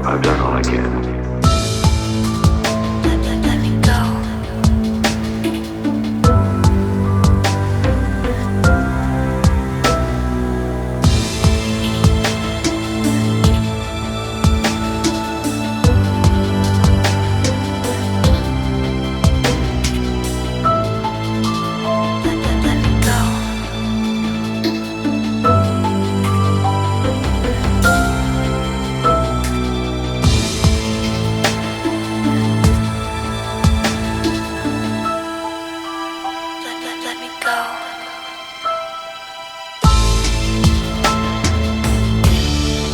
I've done all I can. Let me go. Let me go. Let me go.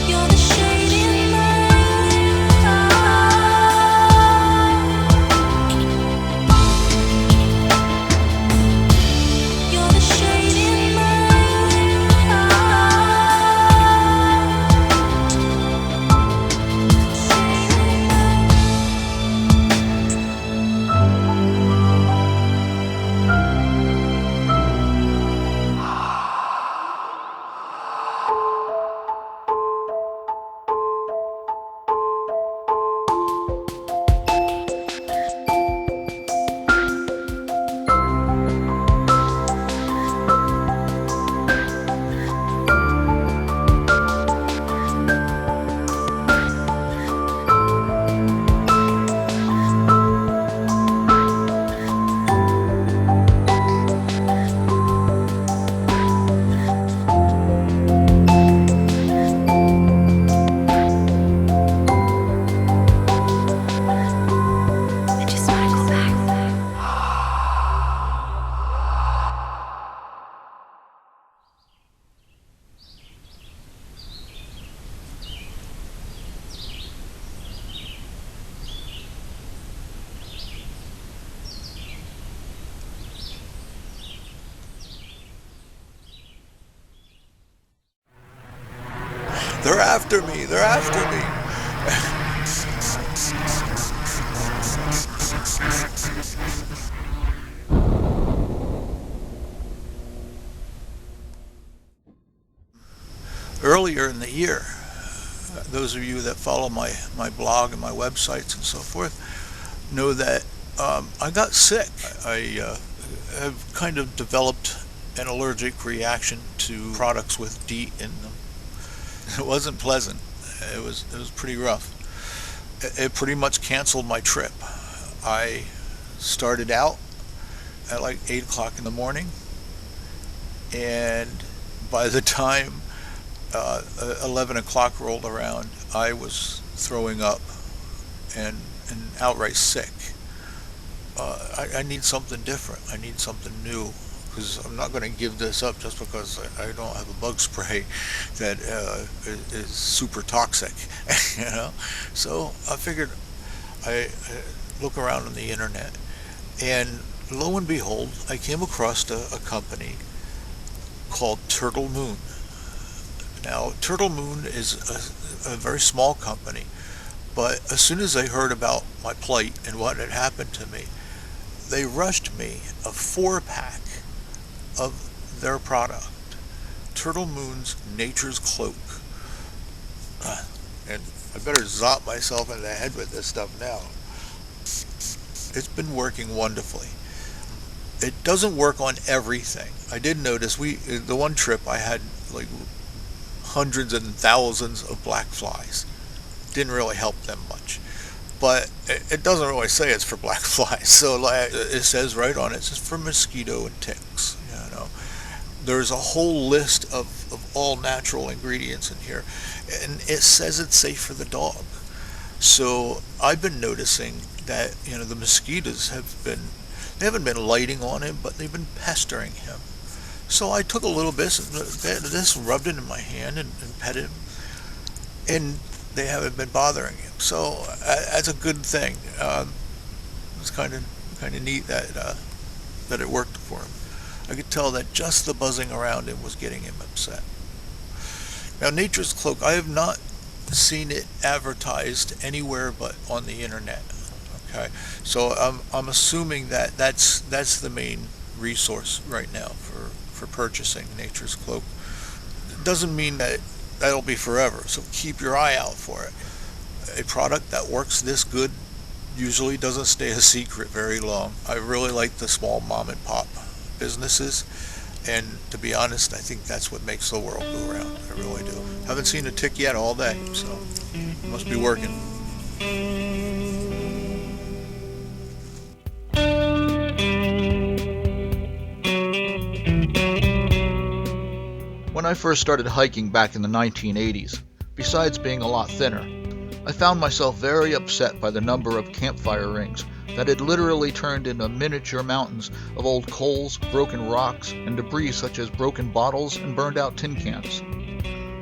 You're the shade in my eye. You're the shade in my I just wanna go back. They're after me. They're after me. Earlier in the year, those of you that follow my blog and my websites and so forth know that I got sick. I have kind of developed an allergic reaction to products with DEET in them. It wasn't pleasant. It was pretty rough. It pretty much canceled my trip. I started out at like 8 o'clock in the morning, and by the time 11 o'clock rolled around, I was throwing up and outright sick. I need something different. I need something new, because I'm not going to give this up just because I don't have a bug spray that is super toxic, you know. So I figured I look around on the internet, and lo and behold, I came across a company called Turtle Moon. Now, Turtle Moon is a very small company, but as soon as they heard about my plight and what had happened to me, they rushed me a 4-pack of their product, Turtle Moon's Nature's Cloak. And I better zop myself in the head with this stuff now. It's been working wonderfully. It doesn't work on everything. I did notice the one trip I had like hundreds and thousands of black flies. Didn't really help them much. But it doesn't really say it's for black flies. So like it says right on it, it's just for mosquito and ticks. There's a whole list of all natural ingredients in here, and it says it's safe for the dog. So I've been noticing that the mosquitoes they haven't been lighting on him, but they've been pestering him. So I took a little bit of this, rubbed it in my hand, and petted him, and they haven't been bothering him. So that's a good thing. It's kind of neat that it worked for him. I could tell that just the buzzing around him was getting him upset. Now, Nature's Cloak, I have not seen it advertised anywhere but on the internet. Okay, so I'm assuming that that's the main resource right now for purchasing Nature's Cloak. It doesn't mean that that'll be forever, so keep your eye out for it. A product that works this good usually doesn't stay a secret very long. I really like the small mom and pop businesses, and to be honest, I think that's what makes the world go round. I really do. Haven't seen a tick yet all day, so it must be working. When I first started hiking back in the 1980s, besides being a lot thinner, I found myself very upset by the number of campfire rings that had literally turned into miniature mountains of old coals, broken rocks, and debris such as broken bottles and burned out tin cans.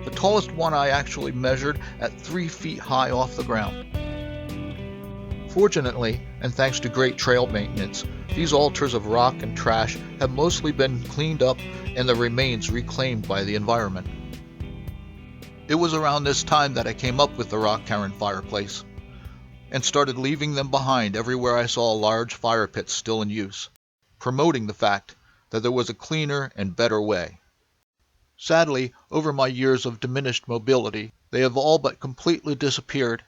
The tallest one I actually measured at 3 feet high off the ground. Fortunately, and thanks to great trail maintenance, these altars of rock and trash have mostly been cleaned up and the remains reclaimed by the environment. It was around this time that I came up with the Rock-Caren fireplace, and started leaving them behind everywhere I saw large fire pits still in use, promoting the fact that there was a cleaner and better way. Sadly, over my years of diminished mobility, they have all but completely disappeared,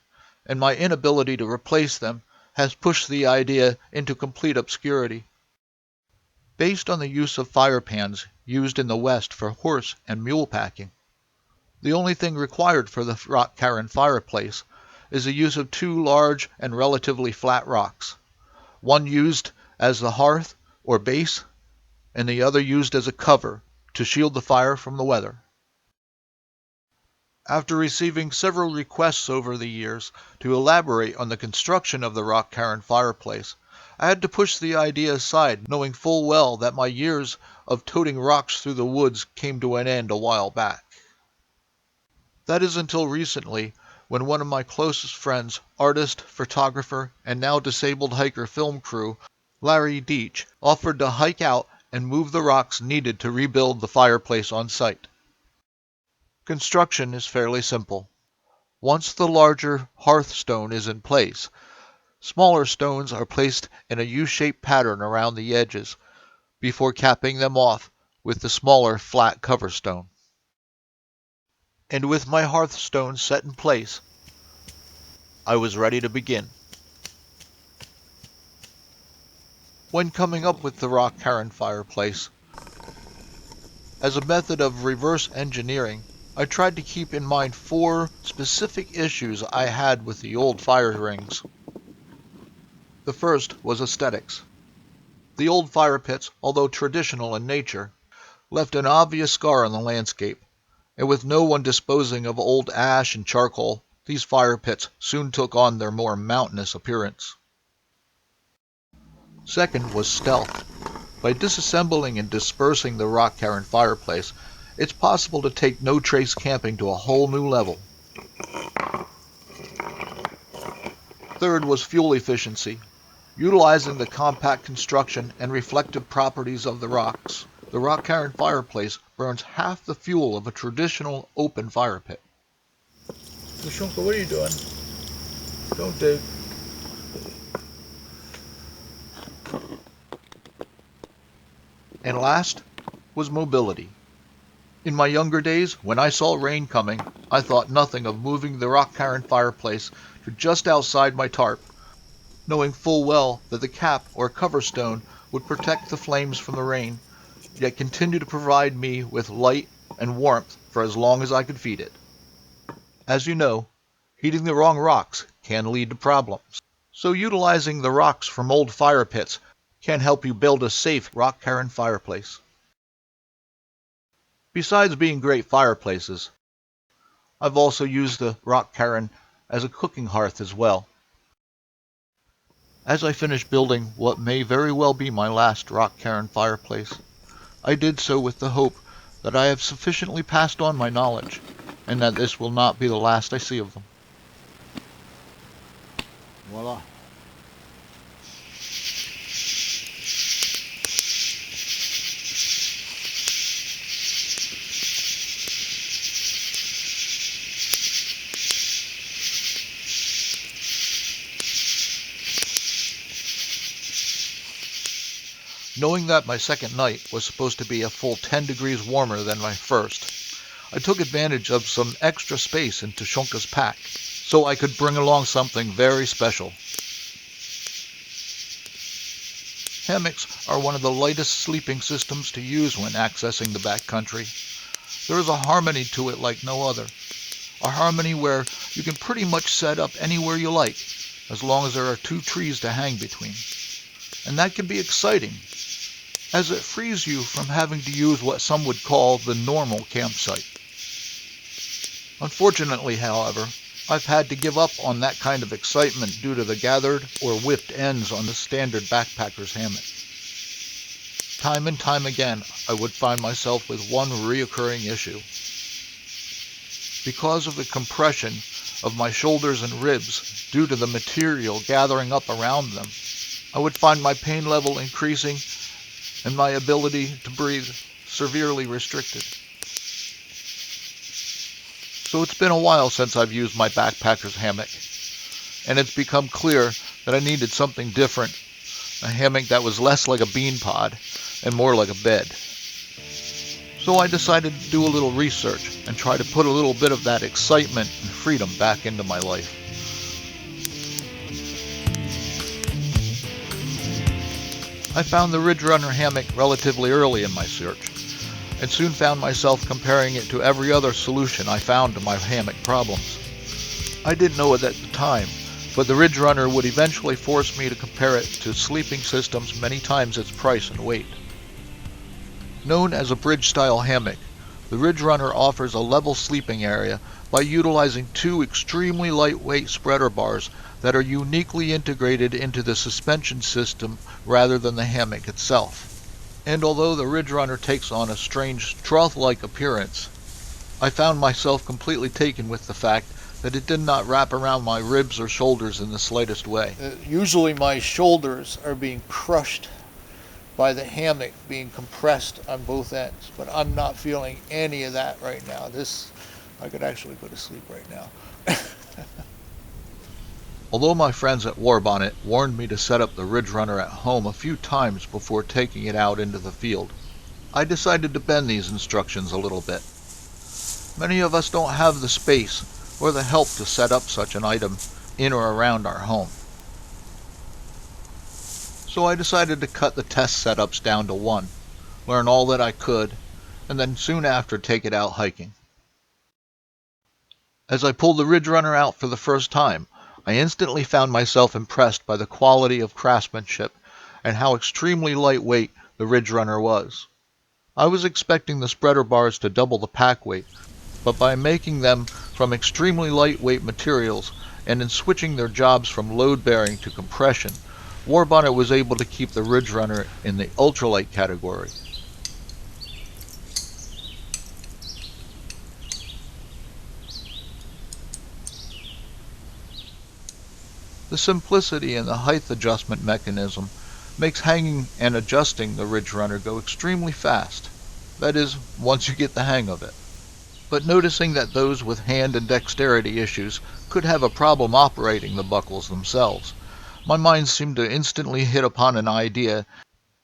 and my inability to replace them has pushed the idea into complete obscurity. Based on the use of fire pans used in the West for horse and mule packing, the only thing required for the Rock-Caren fireplace is the use of 2 large and relatively flat rocks, one used as the hearth or base, and the other used as a cover to shield the fire from the weather. After receiving several requests over the years to elaborate on the construction of the Rock-Caren fireplace, I had to push the idea aside, knowing full well that my years of toting rocks through the woods came to an end a while back. That is until recently, when one of my closest friends, artist, photographer, and now disabled hiker film crew, Larry Deach, offered to hike out and move the rocks needed to rebuild the fireplace on site. Construction is fairly simple. Once the larger hearthstone is in place, smaller stones are placed in a U-shaped pattern around the edges before capping them off with the smaller flat cover stone. And with my hearthstone set in place, I was ready to begin. When coming up with the Rock-Caren fireplace, as a method of reverse engineering, I tried to keep in mind 4 specific issues I had with the old fire rings. The first was aesthetics. The old fire pits, although traditional in nature, left an obvious scar on the landscape, and with no one disposing of old ash and charcoal, these fire pits soon took on their more mountainous appearance. Second was stealth. By disassembling and dispersing the Rock-Caren fireplace, it's possible to take no-trace camping to a whole new level. Third was fuel efficiency. Utilizing the compact construction and reflective properties of the rocks, the Rock-Caren fireplace burns half the fuel of a traditional open fire pit. Shunka, what are you doing? Don't dig. And last was mobility. In my younger days, when I saw rain coming, I thought nothing of moving the Rock-Caren fireplace to just outside my tarp, knowing full well that the cap or cover stone would protect the flames from the rain, yet continue to provide me with light and warmth for as long as I could feed it. As you know, heating the wrong rocks can lead to problems. So utilizing the rocks from old fire pits can help you build a safe Rock-Caren fireplace. Besides being great fireplaces, I've also used the Rock-Caren as a cooking hearth as well. As I finished building what may very well be my last Rock-Caren fireplace, I did so with the hope that I have sufficiently passed on my knowledge, and that this will not be the last I see of them. Voila. Knowing that my second night was supposed to be a full 10 degrees warmer than my first, I took advantage of some extra space in Tushonka's pack, so I could bring along something very special. Hammocks are one of the lightest sleeping systems to use when accessing the backcountry. There is a harmony to it like no other. A harmony where you can pretty much set up anywhere you like, as long as there are 2 trees to hang between. And that can be exciting, as it frees you from having to use what some would call the normal campsite. Unfortunately, however, I've had to give up on that kind of excitement due to the gathered or whipped ends on the standard backpacker's hammock. Time and time again, I would find myself with one reoccurring issue. Because of the compression of my shoulders and ribs due to the material gathering up around them, I would find my pain level increasing and my ability to breathe severely restricted. So it's been a while since I've used my backpacker's hammock, and it's become clear that I needed something different, a hammock that was less like a bean pod and more like a bed. So I decided to do a little research and try to put a little bit of that excitement and freedom back into my life. I found the Ridge Runner hammock relatively early in my search, and soon found myself comparing it to every other solution I found to my hammock problems. I didn't know it at the time, but the Ridge Runner would eventually force me to compare it to sleeping systems many times its price and weight. Known as a bridge-style hammock, the Ridge Runner offers a level sleeping area by utilizing 2 extremely lightweight spreader bars that are uniquely integrated into the suspension system rather than the hammock itself. And although the Ridge Runner takes on a strange trough-like appearance, I found myself completely taken with the fact that it did not wrap around my ribs or shoulders in the slightest way. Usually my shoulders are being crushed by the hammock being compressed on both ends, but I'm not feeling any of that right now. I could actually go to sleep right now. Although my friends at Warbonnet warned me to set up the Ridge Runner at home a few times before taking it out into the field, I decided to bend these instructions a little bit. Many of us don't have the space or the help to set up such an item in or around our home. So I decided to cut the test setups down to 1, learn all that I could, and then soon after take it out hiking. As I pulled the Ridge Runner out for the first time, I instantly found myself impressed by the quality of craftsmanship and how extremely lightweight the Ridge Runner was. I was expecting the spreader bars to double the pack weight, but by making them from extremely lightweight materials and in switching their jobs from load-bearing to compression, Warbonnet was able to keep the Ridge Runner in the ultralight category. The simplicity in the height adjustment mechanism makes hanging and adjusting the Ridge Runner go extremely fast. That is, once you get the hang of it. But noticing that those with hand and dexterity issues could have a problem operating the buckles themselves, my mind seemed to instantly hit upon an idea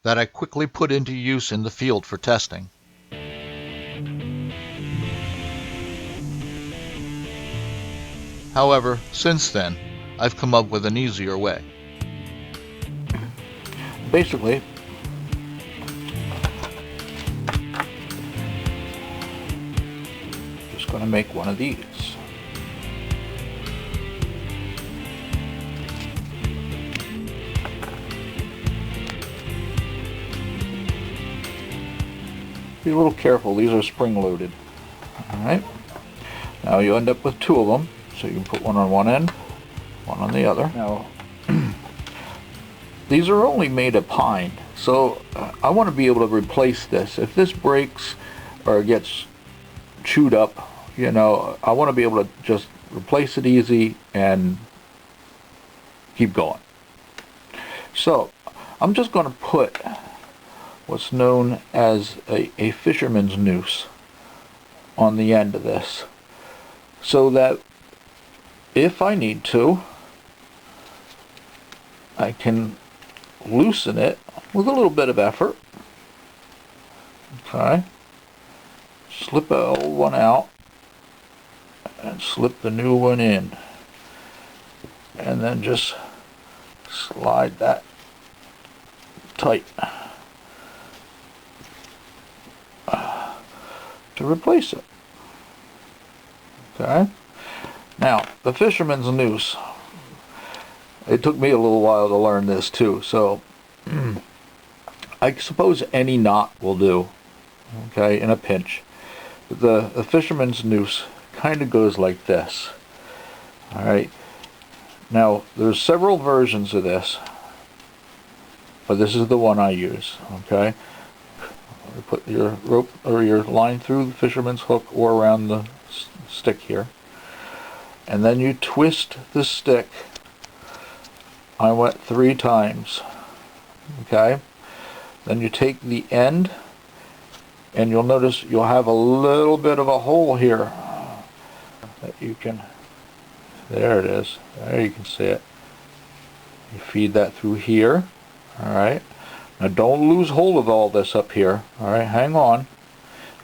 that I quickly put into use in the field for testing. However, since then, I've come up with an easier way. basically, just going to make one of these. Be a little careful, these are spring loaded. Alright, now you end up with two of them, so you can put one on one end, one on the other. Now, these are only made of pine, so I want to be able to replace this. If this breaks or gets chewed up, you know, I want to be able to just replace it easy and keep going. So, I'm just going to put what's known as a fisherman's noose on the end of this, so that if I need to, I can loosen it with a little bit of effort. Okay, slip the old one out and slip the new one in, and then just slide that tight to replace it. Okay, now the fisherman's noose, it took me a little while to learn this too, so I suppose any knot will do, okay, in a pinch. The fisherman's noose kind of goes like this. Alright, now there's several versions of this, but this is the one I use. Okay, you put your rope or your line through the fisherman's hook or around the stick here, and then you twist the stick. I went 3 times. Okay, then you take the end, and you'll notice you'll have a little bit of a hole here that you can, there it is, there you can see it. You feed that through here. Alright, now don't lose hold of all this up here. Alright, hang on,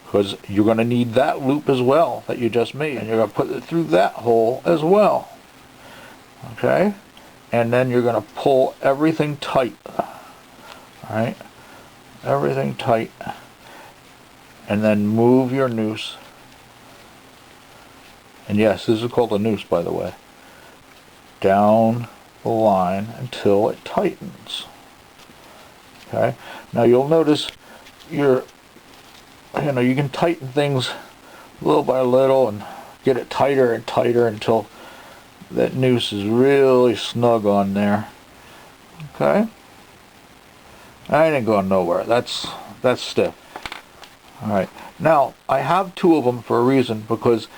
because you're going to need that loop as well that you just made, and you're going to put it through that hole as well. Okay, and then you're going to pull everything tight. Alright, everything tight, and then move your noose. And yes, this is called a noose, by the way, down the line until it tightens. Okay, now you'll notice you can tighten things little by little and get it tighter and tighter until that noose is really snug on there. Okay, I ain't going nowhere. That's stiff. Alright, now I have 2 of them for a reason, because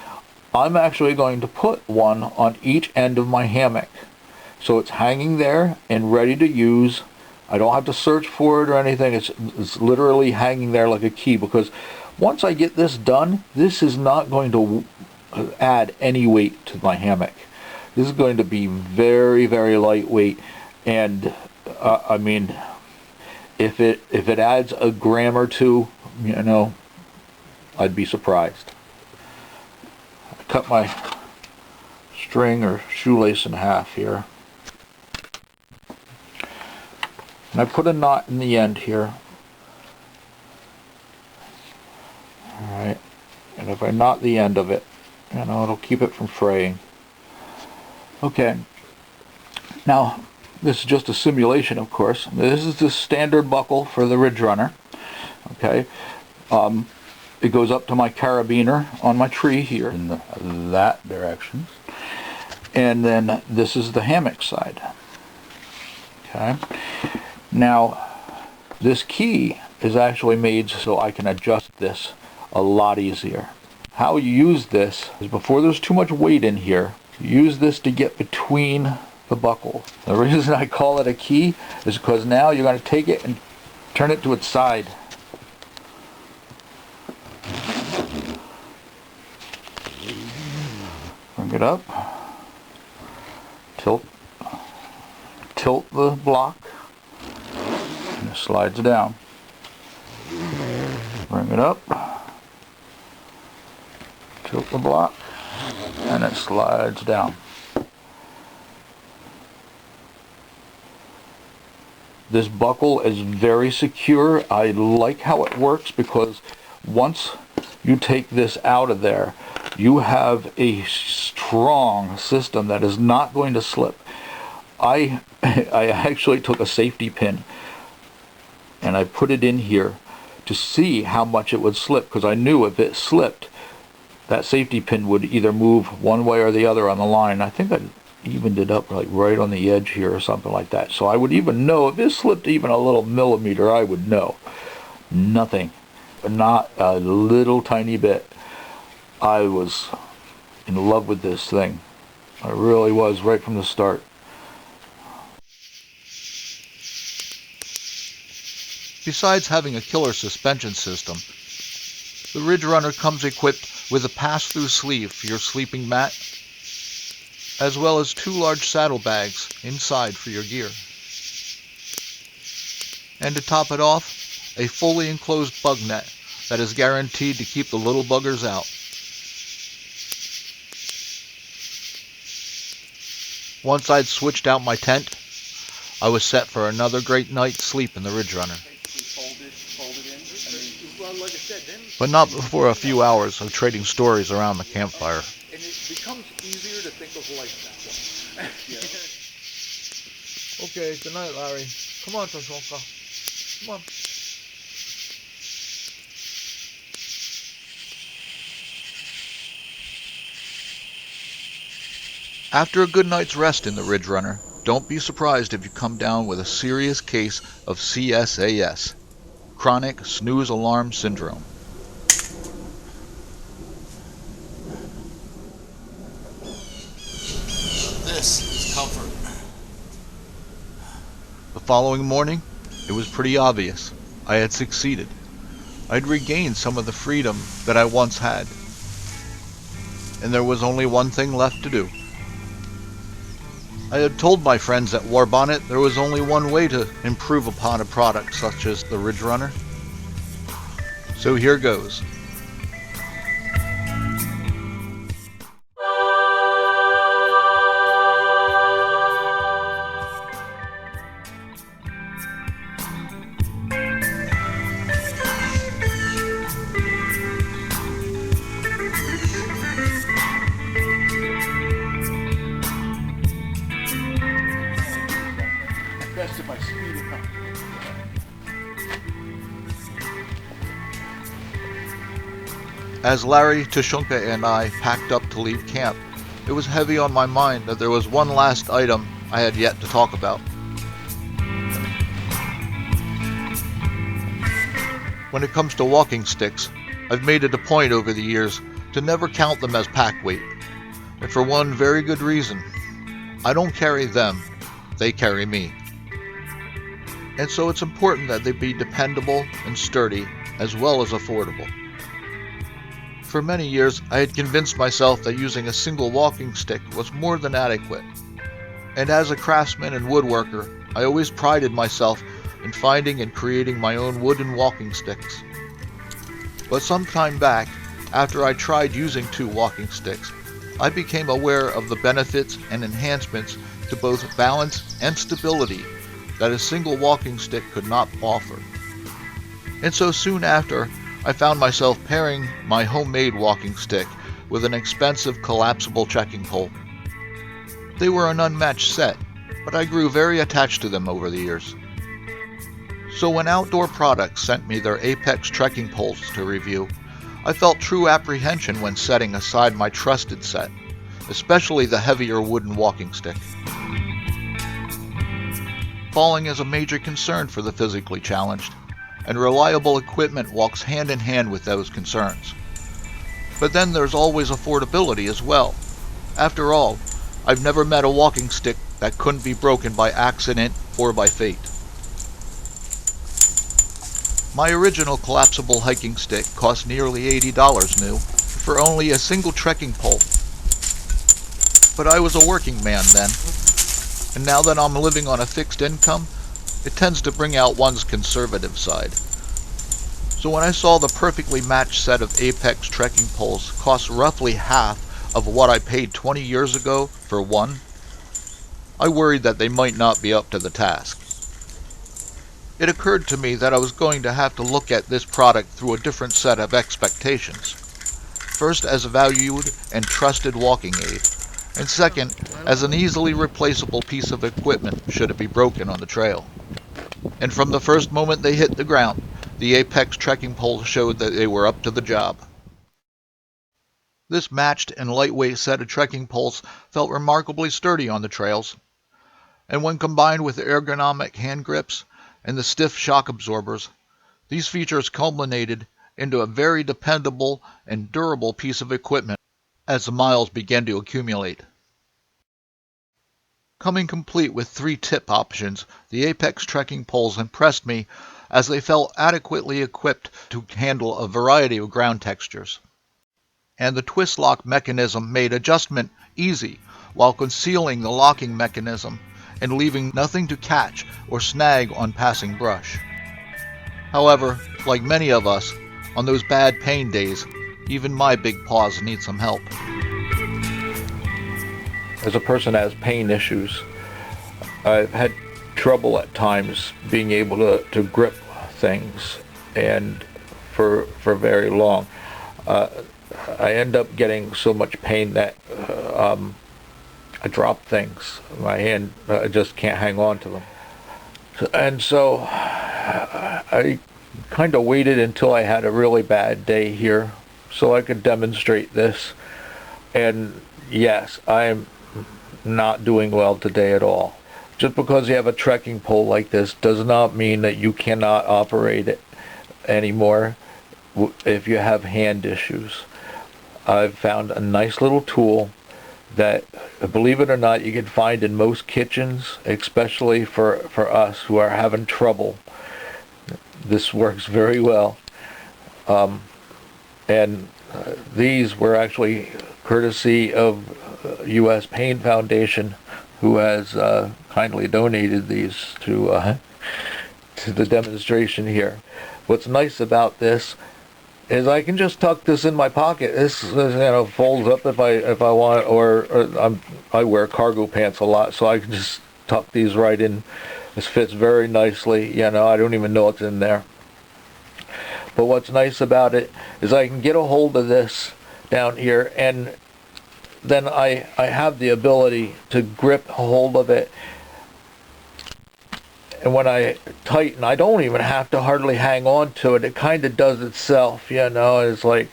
I'm actually going to put one on each end of my hammock, so it's hanging there and ready to use. I don't have to search for it or anything. It's literally hanging there like a key, because once I get this done, this is not going to add any weight to my hammock. This is going to be very, very lightweight, and I mean, if it adds a gram or 2, you know, I'd be surprised. I cut my string or shoelace in half here. And I put a knot in the end here. Alright, and if I knot the end of it, you know, it'll keep it from fraying. Okay, now this is just a simulation, of course. This is the standard buckle for the Ridge Runner. Okay, it goes up to my carabiner on my tree here in that direction, and then this is the hammock side. Okay, now this key is actually made so I can adjust this a lot easier. How you use this is, before there's too much weight in here, you use this to get between the buckle. The reason I call it a key is because now you're going to take it and turn it to its side. Bring it up, tilt the block, and it slides down. Bring it up, tilt the block, and it slides down. This buckle is very secure. I like how it works because once you take this out of there, you have a strong system that is not going to slip. I actually took a safety pin and I put it in here to see how much it would slip, because I knew if it slipped, that safety pin would either move one way or the other on the line. I think I evened it up like right on the edge here or something like that. So I would even know if it slipped even a little millimeter, I would know. Nothing. Not a little tiny bit. I was in love with this thing. I really was right from the start. Besides having a killer suspension system, the Ridge Runner comes equipped with a pass-through sleeve for your sleeping mat, as well as 2 large saddlebags inside for your gear. And to top it off, a fully enclosed bug net that is guaranteed to keep the little buggers out. Once I'd switched out my tent, I was set for another great night's sleep in the Ridge Runner. But not before a few hours of trading stories around the campfire. And it becomes easier to think of life that way. Okay, good night, Larry. Come on, Toshonka. Come on. After a good night's rest in the Ridge Runner, don't be surprised if you come down with a serious case of CSAS, chronic snooze alarm syndrome. This is comfort. The following morning, it was pretty obvious. I had succeeded. I'd regained some of the freedom that I once had. And there was only one thing left to do. I had told my friends at Warbonnet there was only one way to improve upon a product such as the Ridge Runner. So here goes. Best if I speed it up. As Larry, Toshonka, and I packed up to leave camp, it was heavy on my mind that there was one last item I had yet to talk about. When it comes to walking sticks, I've made it a point over the years to never count them as pack weight. And for one very good reason. I don't carry them, they carry me. And so it's important that they be dependable and sturdy, as well as affordable. For many years, I had convinced myself that using a single walking stick was more than adequate. And as a craftsman and woodworker, I always prided myself in finding and creating my own wooden walking sticks. But some time back, after I tried using 2 walking sticks, I became aware of the benefits and enhancements to both balance and stability that a single walking stick could not offer. And so soon after, I found myself pairing my homemade walking stick with an expensive collapsible trekking pole. They were an unmatched set, but I grew very attached to them over the years. So when Outdoor Products sent me their Apex trekking poles to review, I felt true apprehension when setting aside my trusted set, especially the heavier wooden walking stick. Falling is a major concern for the physically challenged, and reliable equipment walks hand in hand with those concerns. But then there's always affordability as well. After all, I've never met a walking stick that couldn't be broken by accident or by fate. My original collapsible hiking stick cost nearly $80 new for only a single trekking pole. But I was a working man then, and now that I'm living on a fixed income, it tends to bring out one's conservative side. So when I saw the perfectly matched set of Apex trekking poles cost roughly half of what I paid 20 years ago for one, I worried that they might not be up to the task. It occurred to me that I was going to have to look at this product through a different set of expectations. First, as a valued and trusted walking aid, and second, as an easily replaceable piece of equipment should it be broken on the trail. And from the first moment they hit the ground, the Apex trekking poles showed that they were up to the job. This matched and lightweight set of trekking poles felt remarkably sturdy on the trails, and when combined with ergonomic hand grips and the stiff shock absorbers, these features culminated into a very dependable and durable piece of equipment as the miles began to accumulate. Coming complete with 3 tip options, the Apex trekking poles impressed me as they felt adequately equipped to handle a variety of ground textures. And the twist lock mechanism made adjustment easy while concealing the locking mechanism and leaving nothing to catch or snag on passing brush. However, like many of us, on those bad pain days, even my big paws need some help. As a person that has pain issues, I've had trouble at times being able to grip things, and for very long. I end up getting so much pain that I drop things. My hand just can't hang on to them. And so I kind of waited until I had a really bad day here so I could demonstrate this. And yes, I'm not doing well today at all. Just because you have a trekking pole like this does not mean that you cannot operate it anymore if you have hand issues. I've found a nice little tool that, believe it or not, you can find in most kitchens, especially for us who are having trouble. This works very well. These were actually courtesy of U.S. Pain Foundation, who has kindly donated these to the demonstration here. What's nice about this is I can just tuck this in my pocket. This folds up if I want, or I wear cargo pants a lot, so I can just tuck these right in. This fits very nicely. I don't even know what's in there. But what's nice about it is I can get a hold of this down here, and then I have the ability to grip a hold of it. And when I tighten, I don't even have to hardly hang on to it. It kind of does itself, It's like,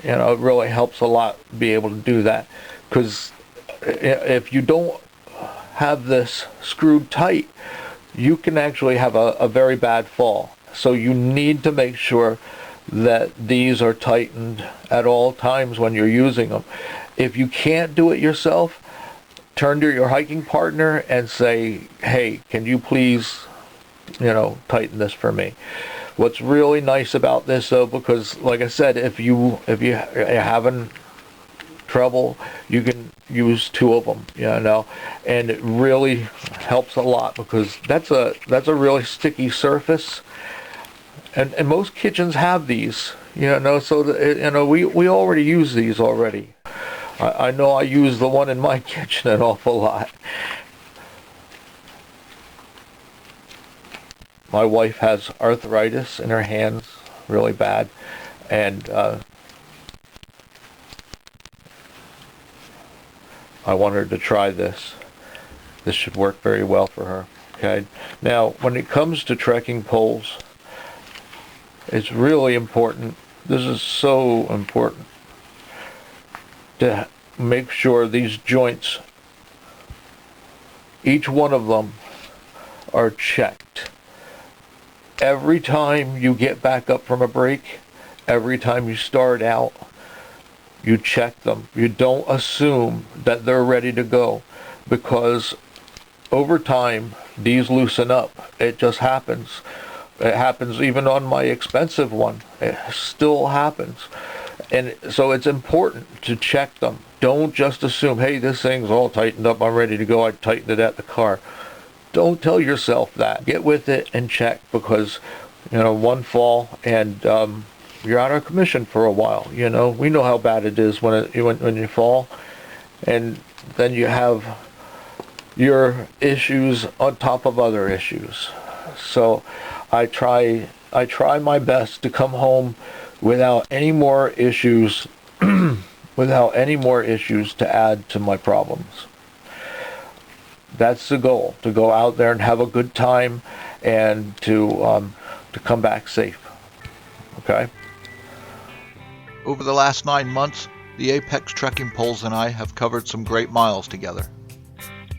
it really helps a lot to be able to do that. Because if you don't have this screwed tight, you can actually have a very bad fall. So you need to make sure that these are tightened at all times when you're using them. If you can't do it yourself, turn to your hiking partner and say, hey, can you please, tighten this for me? What's really nice about this, though, because like I said, if you are having trouble, you can use 2 of them, and it really helps a lot because that's a really sticky surface, and most kitchens have these, so that, we already use these already. I know I use the one in my kitchen an awful lot. My wife has arthritis in her hands, really bad, and I want her to try this. This should work very well for her. Okay. Now, when it comes to trekking poles, it's really important. This is so important to make sure these joints, each one of them, are checked. Every time you get back up from a break, every time you start out, you check them. You don't assume that they're ready to go, because over time, these loosen up. It just happens. It happens even on my expensive one. It still happens. And so it's important to check them. Don't just assume, hey, this thing's all tightened up, I'm ready to go, I tightened it at the car. Don't tell yourself that. Get with it and check, because, one fall and you're out of commission for a while. We know how bad it is when you fall, and then you have your issues on top of other issues. So I try my best to come home without any more issues, without any more issues to add to my problems. That's the goal, to go out there and have a good time and to come back safe. Okay? Over the last 9 months, the Apex trekking poles and I have covered some great miles together.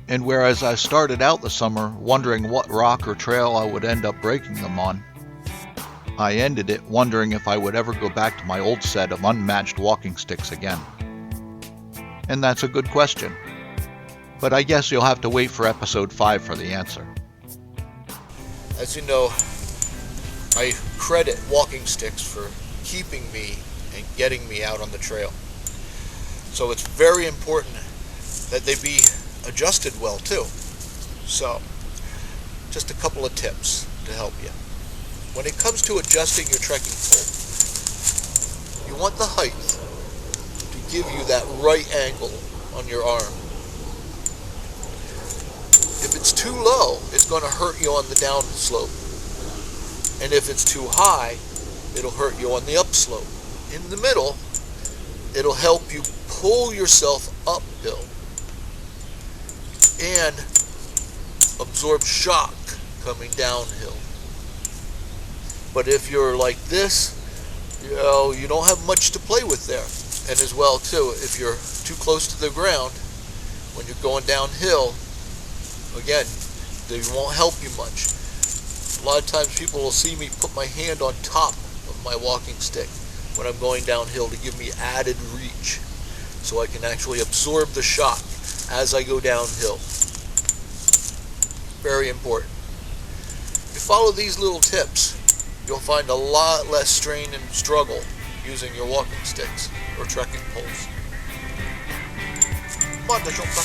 And whereas I started out the summer wondering what rock or trail I would end up breaking them on, I ended it wondering if I would ever go back to my old set of unmatched walking sticks again. And that's a good question. But I guess you'll have to wait for episode 5 for the answer. As you know, I credit walking sticks for keeping me and getting me out on the trail. So it's very important that they be adjusted well too. So, just a couple of tips to help you. When it comes to adjusting your trekking pole, you want the height to give you that right angle on your arm. If it's too low, it's going to hurt you on the down slope. And if it's too high, it'll hurt you on the up slope. In the middle, it'll help you pull yourself uphill and absorb shock coming downhill. But if you're like this, you don't have much to play with there. And as well too, if you're too close to the ground, when you're going downhill, again, they won't help you much. A lot of times people will see me put my hand on top of my walking stick when I'm going downhill to give me added reach, so I can actually absorb the shock as I go downhill. Very important. If you follow these little tips, you'll find a lot less strain and struggle using your walking sticks or trekking poles. Come on, Dishonka.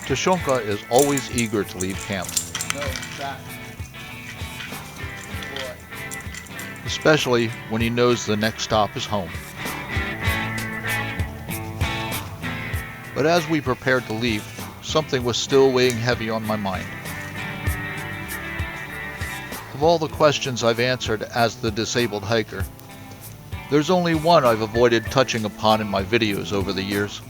Tashonka is always eager to leave camp, especially when he knows the next stop is home. But as we prepared to leave, something was still weighing heavy on my mind. Of all the questions I've answered as the disabled hiker, there's only one I've avoided touching upon in my videos over the years.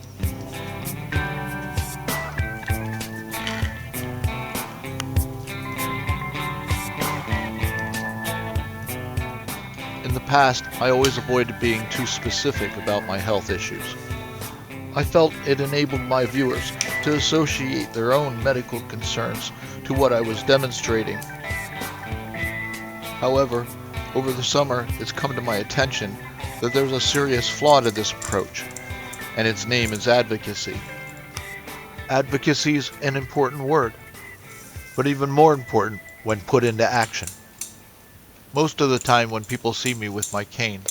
In the past, I always avoided being too specific about my health issues. I felt it enabled my viewers to associate their own medical concerns to what I was demonstrating. However, over the summer, it's come to my attention that there's a serious flaw to this approach, and its name is advocacy. Advocacy's an important word, but even more important when put into action. Most of the time when people see me with my cane,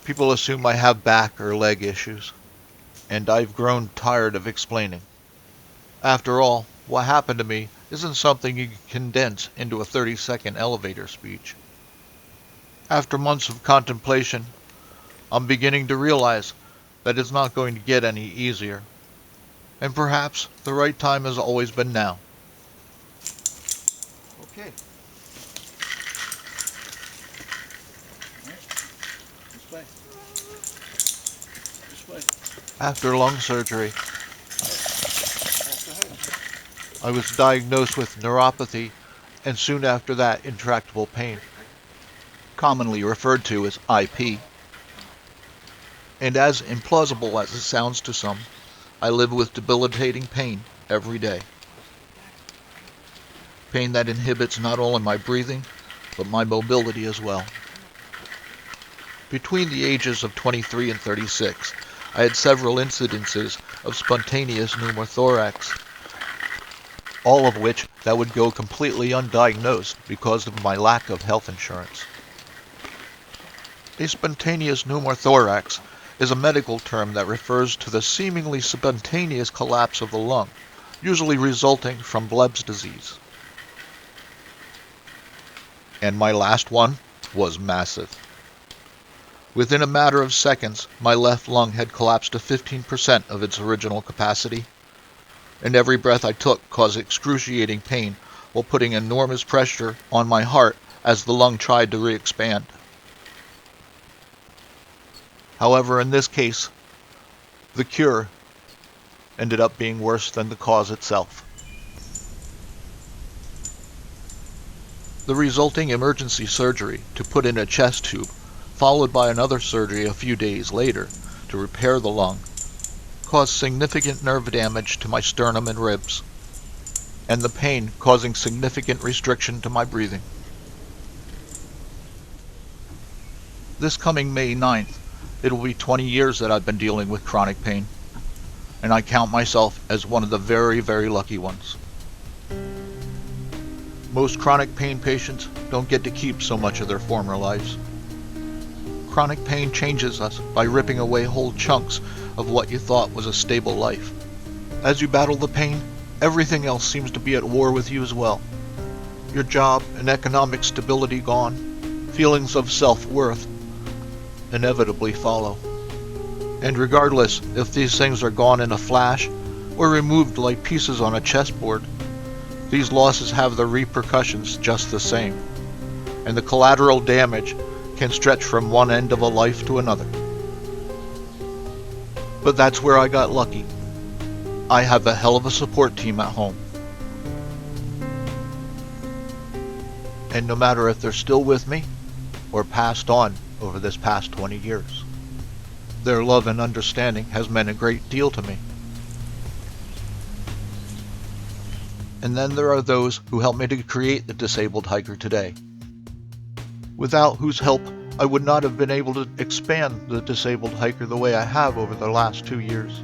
people assume I have back or leg issues, and I've grown tired of explaining. After all, what happened to me isn't something you can condense into a 30-second elevator speech. After months of contemplation, I'm beginning to realize that it's not going to get any easier, and perhaps the right time has always been now. Okay. This way. This way. After lung surgery, Go ahead. I was diagnosed with neuropathy and soon after that intractable pain, commonly referred to as IP. And as implausible as it sounds to some, I live with debilitating pain every day. Pain that inhibits not only my breathing, but my mobility as well. Between the ages of 23 and 36, I had several incidences of spontaneous pneumothorax, all of which that would go completely undiagnosed because of my lack of health insurance. A spontaneous pneumothorax is a medical term that refers to the seemingly spontaneous collapse of the lung, usually resulting from Bleb's disease. And my last one was massive. Within a matter of seconds, my left lung had collapsed to 15% of its original capacity, and every breath I took caused excruciating pain while putting enormous pressure on my heart as the lung tried to re-expand. However, in this case, the cure ended up being worse than the cause itself. The resulting emergency surgery to put in a chest tube, followed by another surgery a few days later to repair the lung, caused significant nerve damage to my sternum and ribs, and the pain causing significant restriction to my breathing. This coming May 9th, it will be 20 years that I've been dealing with chronic pain, and I count myself as one of the very, very lucky ones. Most chronic pain patients don't get to keep so much of their former lives. Chronic pain changes us by ripping away whole chunks of what you thought was a stable life. As you battle the pain, everything else seems to be at war with you as well. Your job and economic stability gone, feelings of self-worth inevitably follow. And regardless if these things are gone in a flash or removed like pieces on a chessboard, these losses have their repercussions just the same, and the collateral damage can stretch from one end of a life to another. But that's where I got lucky. I have a hell of a support team at home. And no matter if they're still with me or passed on over this past 20 years, their love and understanding has meant a great deal to me. And then there are those who helped me to create the Disabled Hiker today, without whose help I would not have been able to expand the Disabled Hiker the way I have over the last 2 years.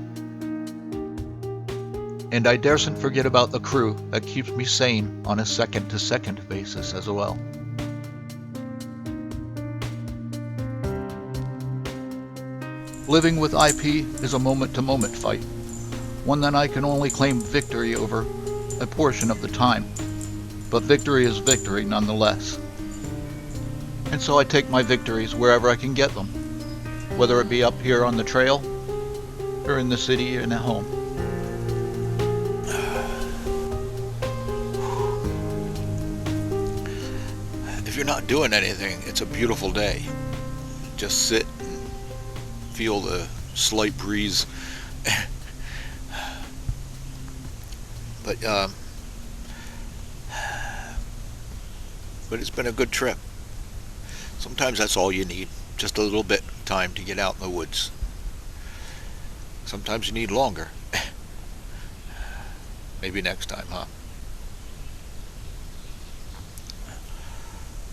And I daresn't forget about the crew that keeps me sane on a second-to-second basis as well. Living with IP is a moment-to-moment fight, one that I can only claim victory over a portion of the time, but victory is victory nonetheless. And so I take my victories wherever I can get them, whether it be up here on the trail or in the city and at home. If you're not doing anything, it's a beautiful day. Just sit and feel the slight breeze. But it's been a good trip. Sometimes that's all you need, just a little bit of time to get out in the woods. Sometimes you need longer. Maybe next time, huh?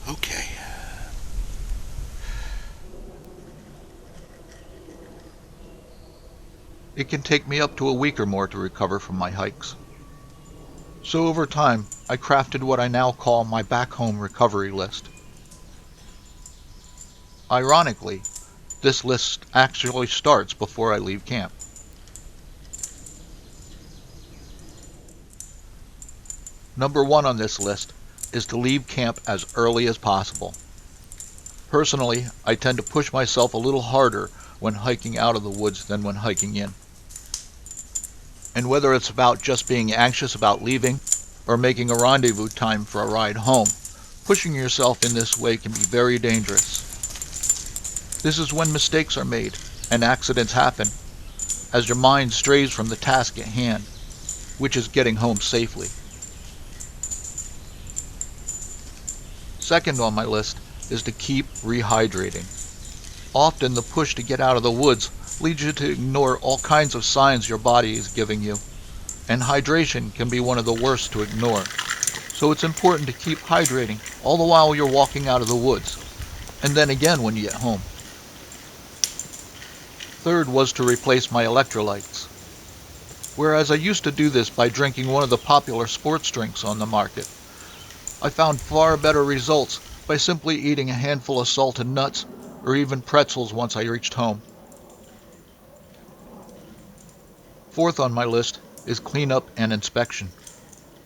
Okay. It can take me up to a week or more to recover from my hikes. So over time, I crafted what I now call my back home recovery list. Ironically, this list actually starts before I leave camp. Number 1 on this list is to leave camp as early as possible. Personally, I tend to push myself a little harder when hiking out of the woods than when hiking in. And whether it's about just being anxious about leaving or making a rendezvous time for a ride home, pushing yourself in this way can be very dangerous. This is when mistakes are made and accidents happen, as your mind strays from the task at hand, which is getting home safely. Second on my list is to keep rehydrating. Often the push to get out of the woods leads you to ignore all kinds of signs your body is giving you, and hydration can be one of the worst to ignore. So it's important to keep hydrating all the while you're walking out of the woods, and then again when you get home. Third was to replace my electrolytes. Whereas I used to do this by drinking one of the popular sports drinks on the market, I found far better results by simply eating a handful of salted nuts or even pretzels once I reached home. Fourth on my list is cleanup and inspection.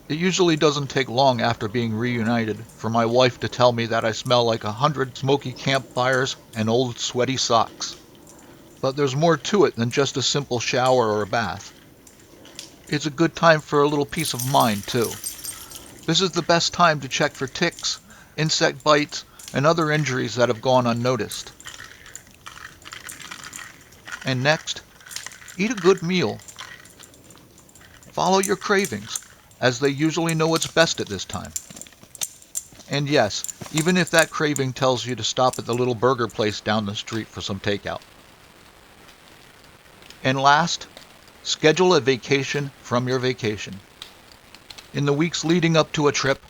It usually doesn't take long after being reunited for my wife to tell me that I smell like 100 smoky campfires and old sweaty socks. But there's more to it than just a simple shower or a bath. It's a good time for a little peace of mind, too. This is the best time to check for ticks, insect bites, and other injuries that have gone unnoticed. And next, eat a good meal. Follow your cravings, as they usually know what's best at this time. And yes, even if that craving tells you to stop at the little burger place down the street for some takeout. And last, schedule a vacation from your vacation. In the weeks leading up to a trip,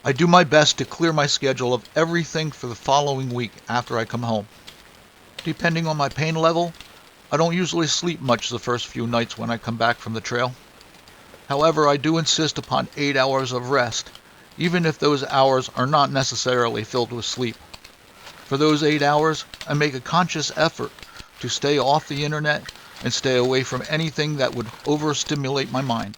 I do my best to clear my schedule of everything for the following week after I come home. Depending on my pain level, I don't usually sleep much the first few nights when I come back from the trail. However, I do insist upon 8 hours of rest, even if those hours are not necessarily filled with sleep. For those 8 hours, I make a conscious effort to stay off the internet and stay away from anything that would overstimulate my mind.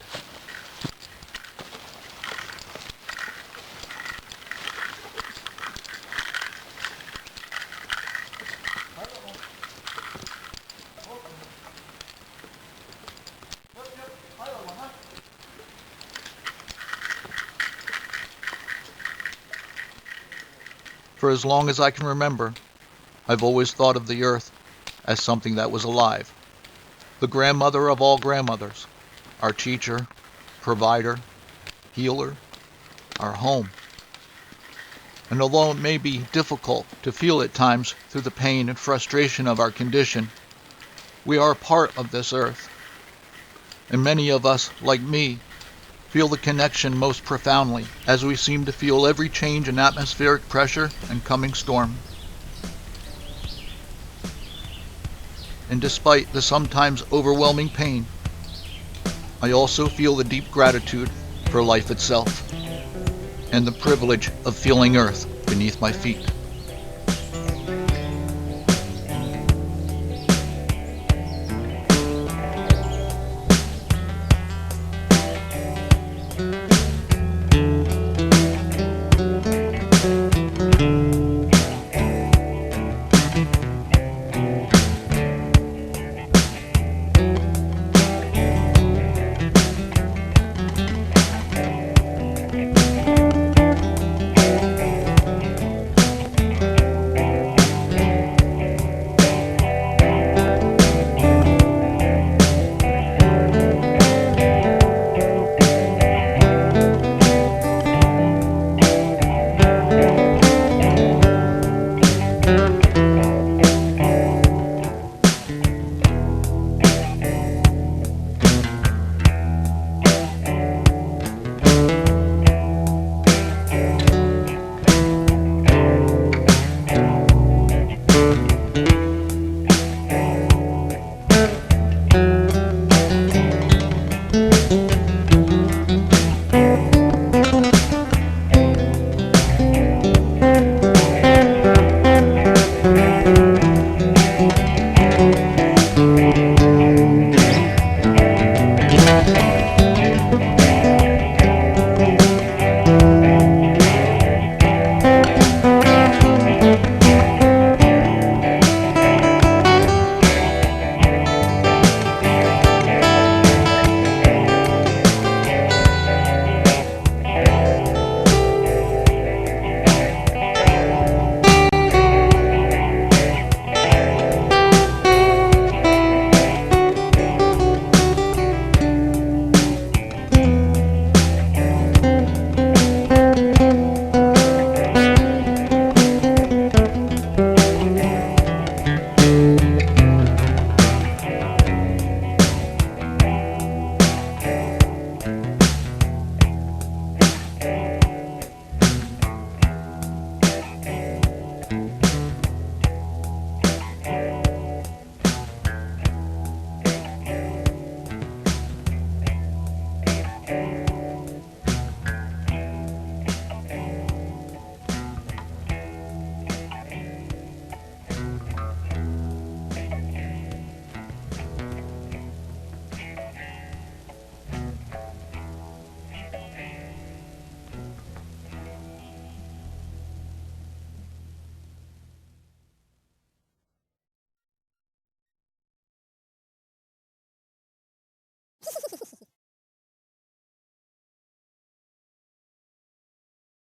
For as long as I can remember, I've always thought of the earth as something that was alive. The grandmother of all grandmothers, our teacher, provider, healer, our home. And although it may be difficult to feel at times through the pain and frustration of our condition, we are a part of this earth. And many of us, like me, feel the connection most profoundly as we seem to feel every change in atmospheric pressure and coming storm. And despite the sometimes overwhelming pain, I also feel the deep gratitude for life itself and the privilege of feeling earth beneath my feet.